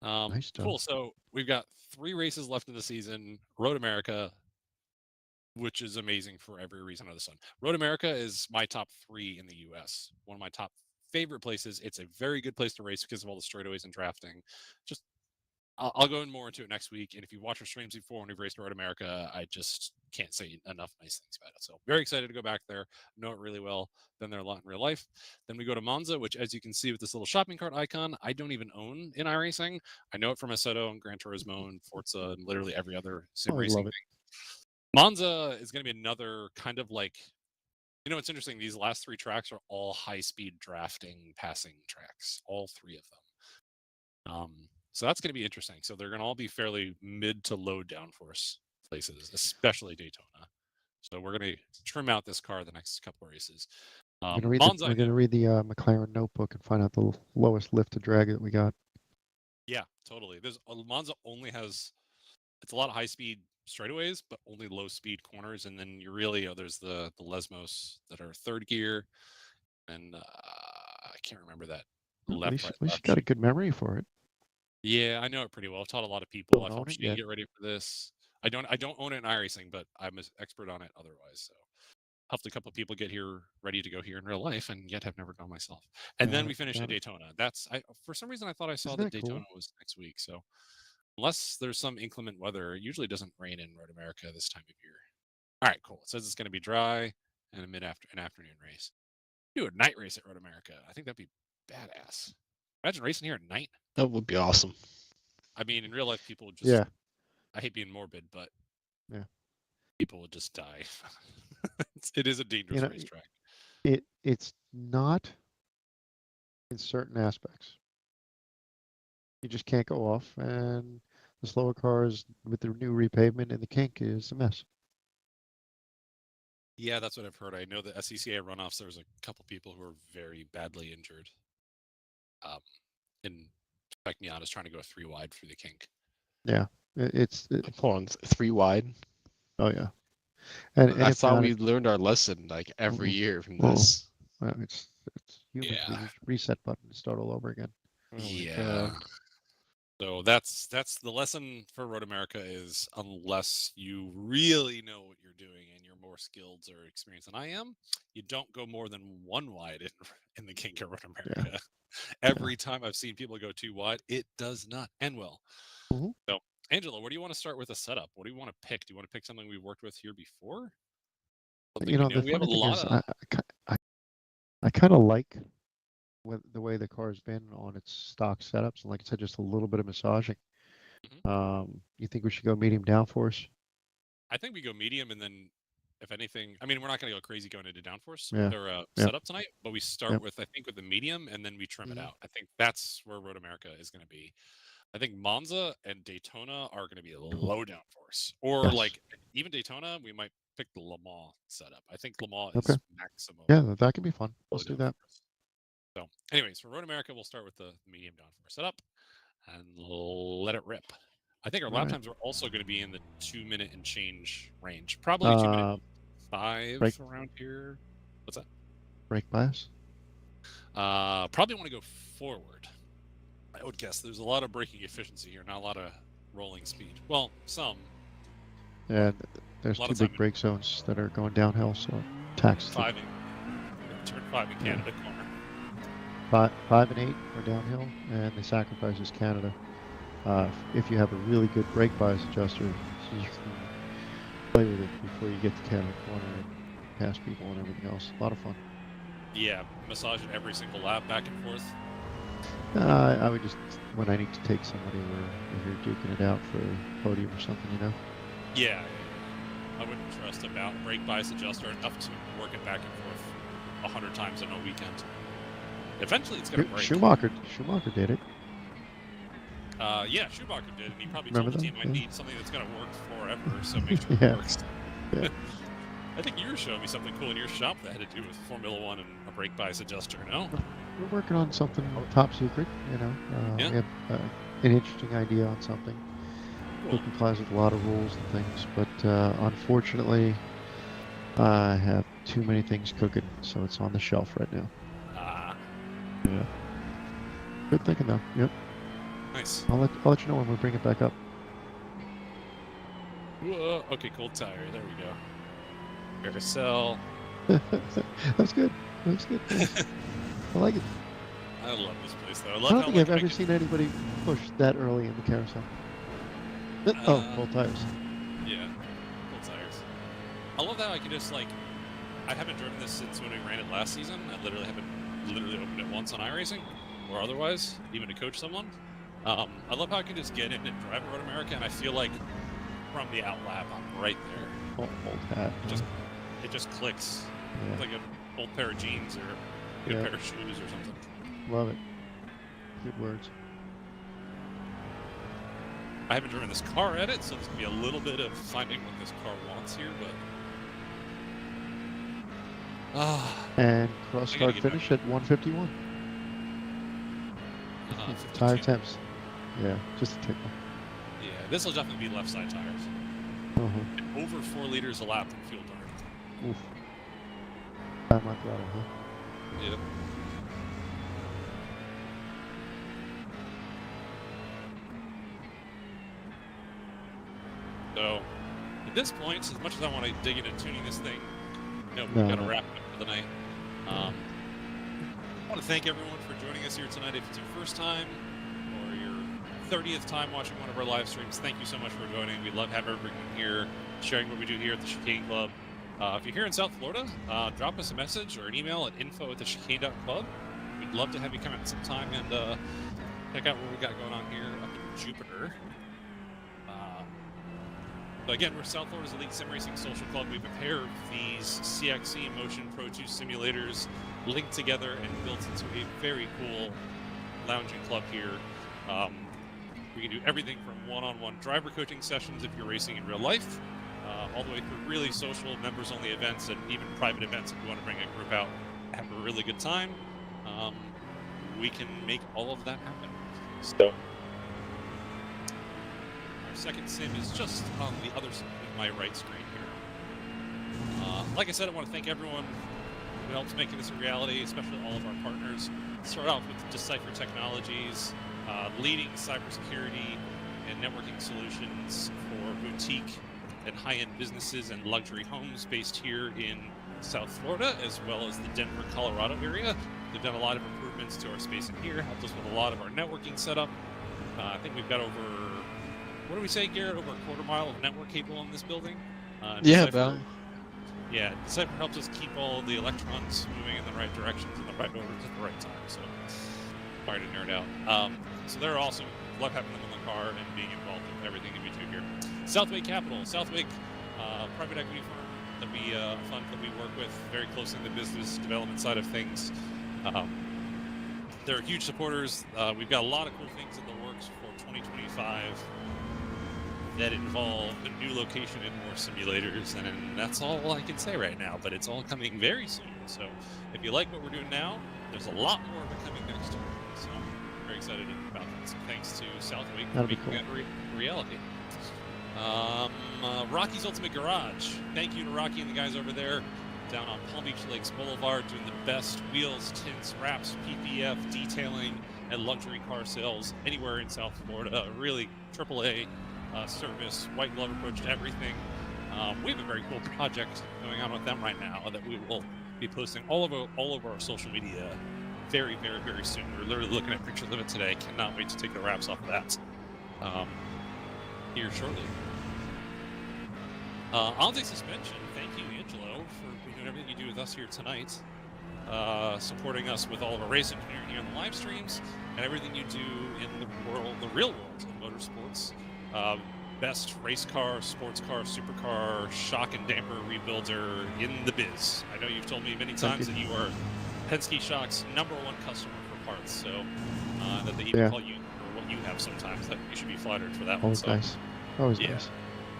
Nice cool. So we've got 3 races left in the season. Road America, which is amazing for every reason under the sun. Road America is my top 3 in the U.S. One of my top favorite places. It's a very good place to race because of all the straightaways and drafting. Just I'll go in more into it next week. And if you watch our streams before when we've raced Road America, I just can't say enough nice things about it. So very excited to go back there. Know it really well. Been there a lot in real life. Then we go to Monza, which, as you can see with this little shopping cart icon, I don't even own in iRacing. I know it from Assetto and Gran Turismo and Forza and literally every other sim racing thing. Monza is going to be another kind of like, you know, it's interesting. These last 3 tracks are all high-speed drafting, passing tracks, all 3 of them. So that's going to be interesting. So they're going to all be fairly mid to low downforce places, especially Daytona. So we're going to trim out this car the next couple of races. We're going to read the McLaren notebook and find out the lowest lift to drag that we got. Yeah, totally. Monza only has, it's a lot of high speed straightaways, but only low speed corners. And then you really, there's the Lesmos that are 3rd gear. And I can't remember that. At least you got a good memory for it. Yeah, I know it pretty well. I've taught a lot of people. I've helped Shane get ready for this. I don't own it in iRacing, but I'm an expert on it otherwise. So helped a couple of people get here ready to go here in real life, and yet have never gone myself. And then we finished at Daytona. For some reason I thought I saw that Daytona was next week. So unless there's some inclement weather, it usually doesn't rain in Road America this time of year. All right, cool. It says it's going to be dry and an afternoon race. Do a night race at Road America. I think that'd be badass. Imagine racing here at night. That would be awesome. I mean, in real life, people would just. Yeah. I hate being morbid, but people would just die. It is a dangerous racetrack. It's not in certain aspects. You just can't go off, and the slower cars with the new repavement and the kink is a mess. Yeah, that's what I've heard. I know the SCCA runoffs, there's a couple people who are very badly injured. In fact, Miata's trying to go 3 wide through the kink. Yeah, hold on, 3 wide. Oh yeah, and I thought we learned our lesson like every year from this. Well, it's humans. We just reset button and start all over again. Oh so that's the lesson for Road America is unless you really know what you're doing and more skilled or experienced than I am, you don't go more than 1 wide in the King Road America. Every time I've seen people go 2 wide, it does not end well. Mhm. So, Angela, where do you want to start with a setup? What do you want to pick? Do you want to pick something we've worked with here before? Something You know, new? the We have a funny thing lot is, of. I kind of like the way the car's been on its stock setups, and like I said, just a little bit of massaging. You think we should go medium downforce? I think we go medium, and then if anything, I mean, we're not going to go crazy going into downforce Yeah. or Yep. setup tonight, but we start Yep. with, I think, with the medium, and then we trim it Mhm. out. I think that's where Road America is going to be. I think Monza and Daytona are going to be a low downforce, or Yes. like even Daytona, we might pick the Le Mans setup. I think Le Mans Okay. is maximum. Yeah, that can be fun. low Let's do that. downforce. So, anyways, for Road America, we'll start with the medium downforce setup and let it rip. I think our lap Alright. times are also going to be in the 2-minute and change range. Probably 2-minute 5 brake- around here. What's that? Brake bias. Probably want to go forward. I would guess there's a lot of braking efficiency here, not a lot of rolling speed. Well, some. And there's A lot 2 of big time brake zones that are going downhill, so tax turn 5 in Canada corner. 5 and 8 are downhill, and the sacrifice is Canada. If you have a really good brake bias adjuster, you can play with it before you get to Canada corner and pass people and everything else. A lot of fun. Yeah, massage it every single lap, back and forth. I would just, when I need to take somebody where if you're duking it out for a podium or something, you know? Yeah. I wouldn't trust a brake bias adjuster enough to work it back and forth 100 times in a weekend. Eventually, it's going to break. Schumacher did it. Yeah, Schumacher did, and he probably Remember told the that? team, I Yeah. need something that's going to work forever, so make sure Yeah. it works. Yeah. I think you were showing me something cool in your shop that had to do with Formula One and a brake bias adjuster, no? We're working on something top secret, you know. Yeah. We have an interesting idea on something. Cool. It complies with a lot of rules and things, but unfortunately, I have too many things cooking, so it's on the shelf right now. Yeah. Good thinking, though. Yep. Nice. I'll let you know when we bring it back up. Whoa, okay, cold tire. There we go. Carousel. That's good. That's good. I like it. I love this place, though. I I love don't how think I've like, ever seen anybody push that early in the carousel. Oh, cold tires. Yeah, cold tires. I love how I can just, like, I haven't driven this since when we ran it last season. I literally haven't opened it once on iRacing or otherwise, even to coach someone. I love how I can just get in and drive Road America, and I feel like from the out lap, I'm right there. Old hat. It just clicks. Yeah. It's like an old pair of jeans or a good pair of shoes or something. Love it. Good words. I haven't driven this car at it, so there's going to be a little bit of finding what this car wants here, but... And cross start finish at 151. Tire temps. Yeah, just a tickle. Yeah, this will definitely be left side tires. Over 4 liters a lap in fuel burn. Oof. Time my throttle, huh? Yep. So, at this point, as much as I want to dig into tuning this thing, we've got to wrap it up for the night. I want to thank everyone for joining us here tonight. If it's your first time or your 30th time watching one of our live streams, thank you so much for joining. We love having everyone here, sharing what we do here at the Chicane Club. If you're here in South Florida, drop us a message or an email at info@thechicane.club. We'd love to have you come out sometime and check out what we got going on here up in Jupiter. So again, we're South Florida's Elite Sim Racing Social Club. We have a pair of these CXC Motion Pro 2 simulators linked together and built into a very cool lounging club here. We can do everything from one-on-one driver coaching sessions if you're racing in real life, all the way through really social members-only events and even private events if you want to bring a group out, have a really good time. We can make all of that happen. So our second sim is just on the other side of my right screen here. Like I said, I want to thank everyone who helps making this a reality, especially all of our partners. Start off with Decipher Technologies, leading cybersecurity and networking solutions for boutique and high-end businesses and luxury homes based here in South Florida, as well as the Denver, Colorado area. They've done a lot of improvements to our space in here, helped us with a lot of our networking setup. I think we've got over, what do we say, Garrett, over a quarter mile of network cable in this building. Yeah, Decipher, about. yeah, Decipher helps us keep all the electrons moving in the right directions and the right orders at the right time. So, sorry to nerd out. So they're awesome. Love having them in the car and being involved with everything that we do here. Southwake Capital, Southwake, private equity firm that we fund that we work with very closely in the business development side of things. They're huge supporters. We've got a lot of cool things in the works for 2025 that involve a new location and more simulators, and that's all I can say right now, but it's all coming very soon. So if you like what we're doing now, there's a lot more of it coming next year. So I'm very excited about that. So thanks to Southwake for making that reality. Rocky's Ultimate Garage. Thank you to Rocky and the guys over there down on Palm Beach Lakes Boulevard, doing the best wheels, tints, wraps, PPF, detailing, and luxury car sales anywhere in South Florida. Really AAA service, white glove approach to everything. We have a very cool project going on with them right now that we will be posting all over our social media very, very, very soon. We're literally looking at pictures of it today. Cannot wait to take the wraps off of that here shortly. Alde Suspension, thank you, Angelo, for doing everything you do with us here tonight, supporting us with all of our race engineering here on the live streams, and everything you do in the world, the real world of motorsports. Best race car, sports car, supercar, shock and damper rebuilder in the biz. I know you've told me many times that you are Penske Shock's #1 customer for parts, so that they even call you for what you have sometimes. That you should be flattered for that. Always nice. Always nice.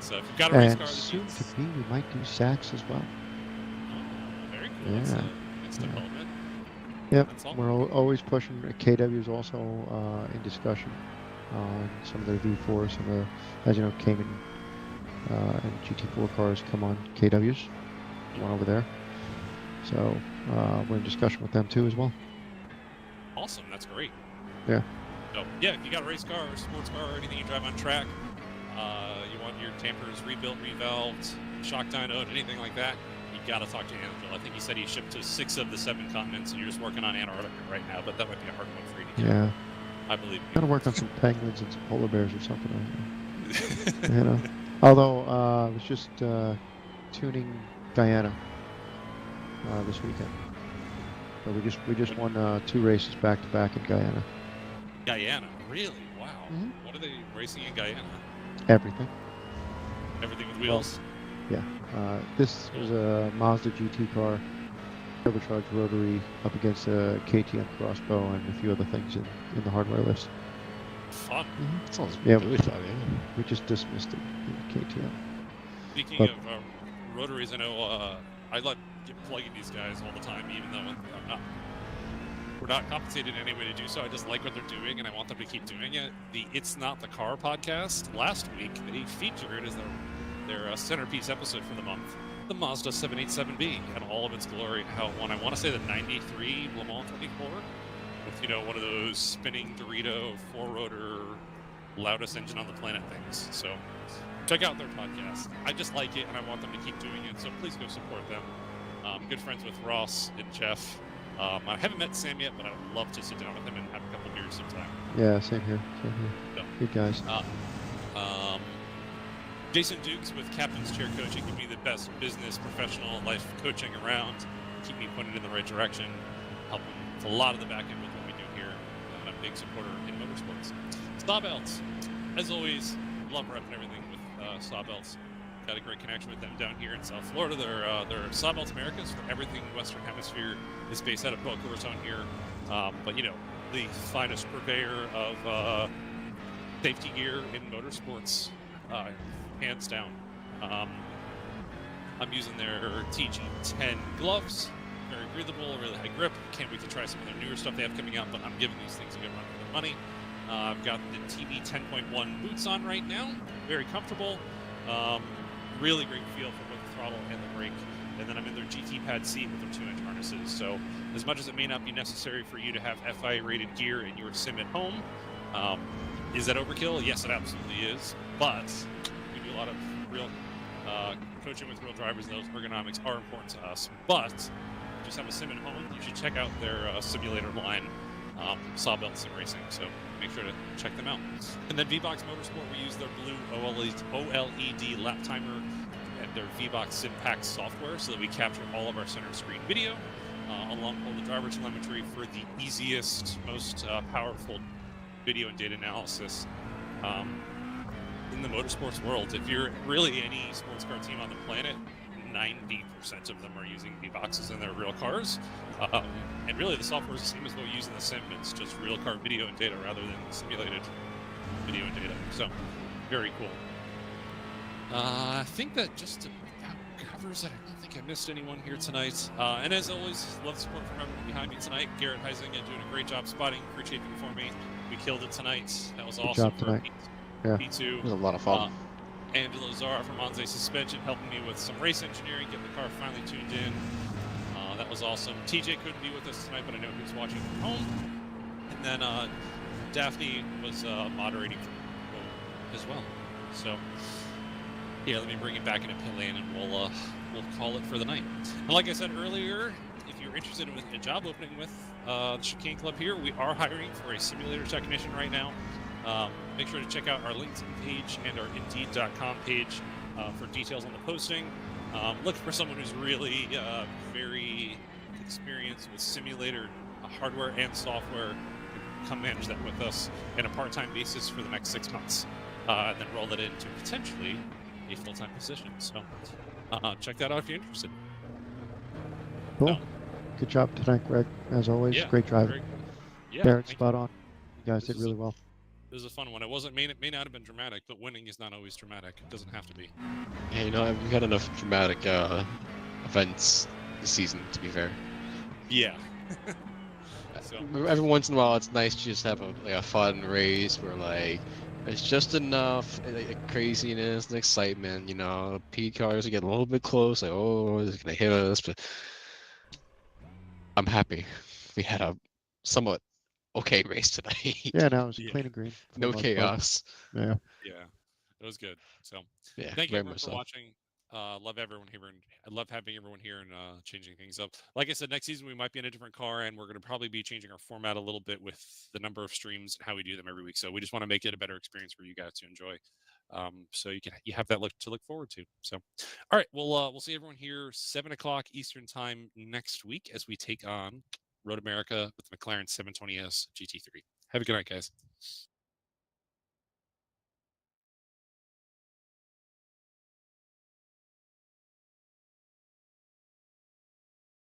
So if you've got a race car, soon to be, we might do Sachs as well. Oh, very cool. Yeah. That's development. Yep. We're always pushing. KW is also in discussion on some of their V4s. Some of the, as you know, Cayman and GT4 cars come on KWs. One over there. So we're in discussion with them too as well. Awesome. That's great. Yeah. So yeah, if you got a race car or sports car or anything you drive on track, you want your dampers rebuilt, revalved, shock dynoed, anything like that, you got to talk to Angelo. I think he said he shipped to 6 of the 7 continents, and you're just working on Antarctica right now, but that might be a hard one for you to get. Yeah. I believe you. Got to work on some penguins and some polar bears or something. You know. Although I was just tuning Guyana this weekend. So we just won 2 races back to back in Guyana. Guyana, really? Wow. Mm-hmm. What are they racing in Guyana? Everything. Everything with wheels? Well, yeah. This was a Mazda GT car, turbocharged rotary, up against a KTM crossbow and a few other things in the hardware list. Fun. That sounds really fun, yeah. We just dismissed it, KTM. Speaking of rotaries, I know I like plugging these guys all the time, even though we're not compensated in any way to do so. I just like what they're doing, and I want them to keep doing it. The It's Not the Car podcast last week, they featured as their centerpiece episode for the month, the Mazda 787B and all of its glory. How won, I want to say, the '93 Le Mans 24 with one of those spinning Dorito 4-rotor loudest engine on the planet things. So check out their podcast. I just like it, and I want them to keep doing it. So please go support them. Good friends with Ross and Jeff. I haven't met Sam yet, but I would love to sit down with him and have a couple beers sometime. Yeah, same here. So, good guys. Jason Dukes with Captain's Chair Coaching. Give me the best business, professional, life coaching around. Keep me pointed in the right direction. Helping with a lot of the back end with what we do here. And I'm a big supporter in motorsports. Sawbelts. As always, love repping everything with Sawbelts. Got a great connection with them down here in South Florida. They're Sawbelts Americas for everything Western Hemisphere is based out of Boca Raton here. But the finest purveyor of safety gear in motorsports, hands down. I'm using their TG10 gloves, very breathable, really high grip. Can't wait to try some of their newer stuff they have coming out, but I'm giving these things a good run for their money. I've got the TB 10.1 boots on right now, very comfortable. Really great feel for both the throttle and the brake. And then I'm in their GT Pad C with their 2-inch harnesses. So as much as it may not be necessary for you to have FIA rated gear in your sim at home, is that overkill? Yes, it absolutely is. But we do a lot of real coaching with real drivers, those ergonomics are important to us. But if you just have a sim at home, you should check out their simulator line, Sawbelt Sim Racing. So make sure to check them out. And then VBox Motorsport, we use their blue OLED lap timer and their VBox Sim Pack software so that we capture all of our center screen video, along with the driver telemetry for the easiest, most powerful video and data analysis in the motorsports world. If you're really any sports car team on the planet, 90% of them are using V-Boxes in their real cars. And really the software is the same as what we use in the sim. It's just real car video and data rather than simulated video and data. So very cool. I think that just about covers it. I don't think I missed anyone here tonight. And as always, love the support from everyone behind me tonight. Garrett Heisinger doing a great job spotting, crew chiefing for me. We killed it tonight. That was awesome. Good job tonight. Yeah. P2. It was a lot of fun. Angelo Zara from Anze Suspension helping me with some race engineering, getting the car finally tuned in. That was awesome. TJ couldn't be with us tonight, but I know he was watching from home. And then Daphne was moderating from home as well. So yeah, let me bring it back into pit lane and we'll call it for the night. And like I said earlier, if you're interested in a job opening with the Chicane Club here, we are hiring for a simulator technician right now. Make sure to check out our LinkedIn page and our Indeed.com page for details on the posting. Looking for someone who's really very experienced with simulator hardware and software to come manage that with us on a part-time basis for the next 6 months, and then roll it into potentially a full-time position. So check that out if you're interested. Cool. No. Good job tonight, Greg. As always, Yeah, great driving. Yeah, Barrett, thank spot you. on. You guys This did really well. It was a fun one. It may not have been dramatic, but winning is not always dramatic. It doesn't have to be. Yeah, you know, we've had enough dramatic events this season, to be fair. Yeah. So Every once in a while, it's nice to just have a fun race where like it's just enough craziness and excitement. You know, P cars get a little bit close, like oh, it's gonna hit us. But I'm happy we had a somewhat okay race tonight. Yeah, no, it was Yeah. clean and green. for No the most part. chaos. Yeah. yeah, it was good. So Yeah, thank you very everyone much for so. watching. Love everyone here, and I love having everyone here and changing things up. Like I said, next season we might be in a different car, and we're going to probably be changing our format a little bit with the number of streams and how we do them every week. So we just want to make it a better experience for you guys to enjoy. So you have that to look forward to. So, all right, we'll see everyone here 7 o'clock Eastern time next week as we take on Road America with the McLaren 720S GT3. Have a good night, guys.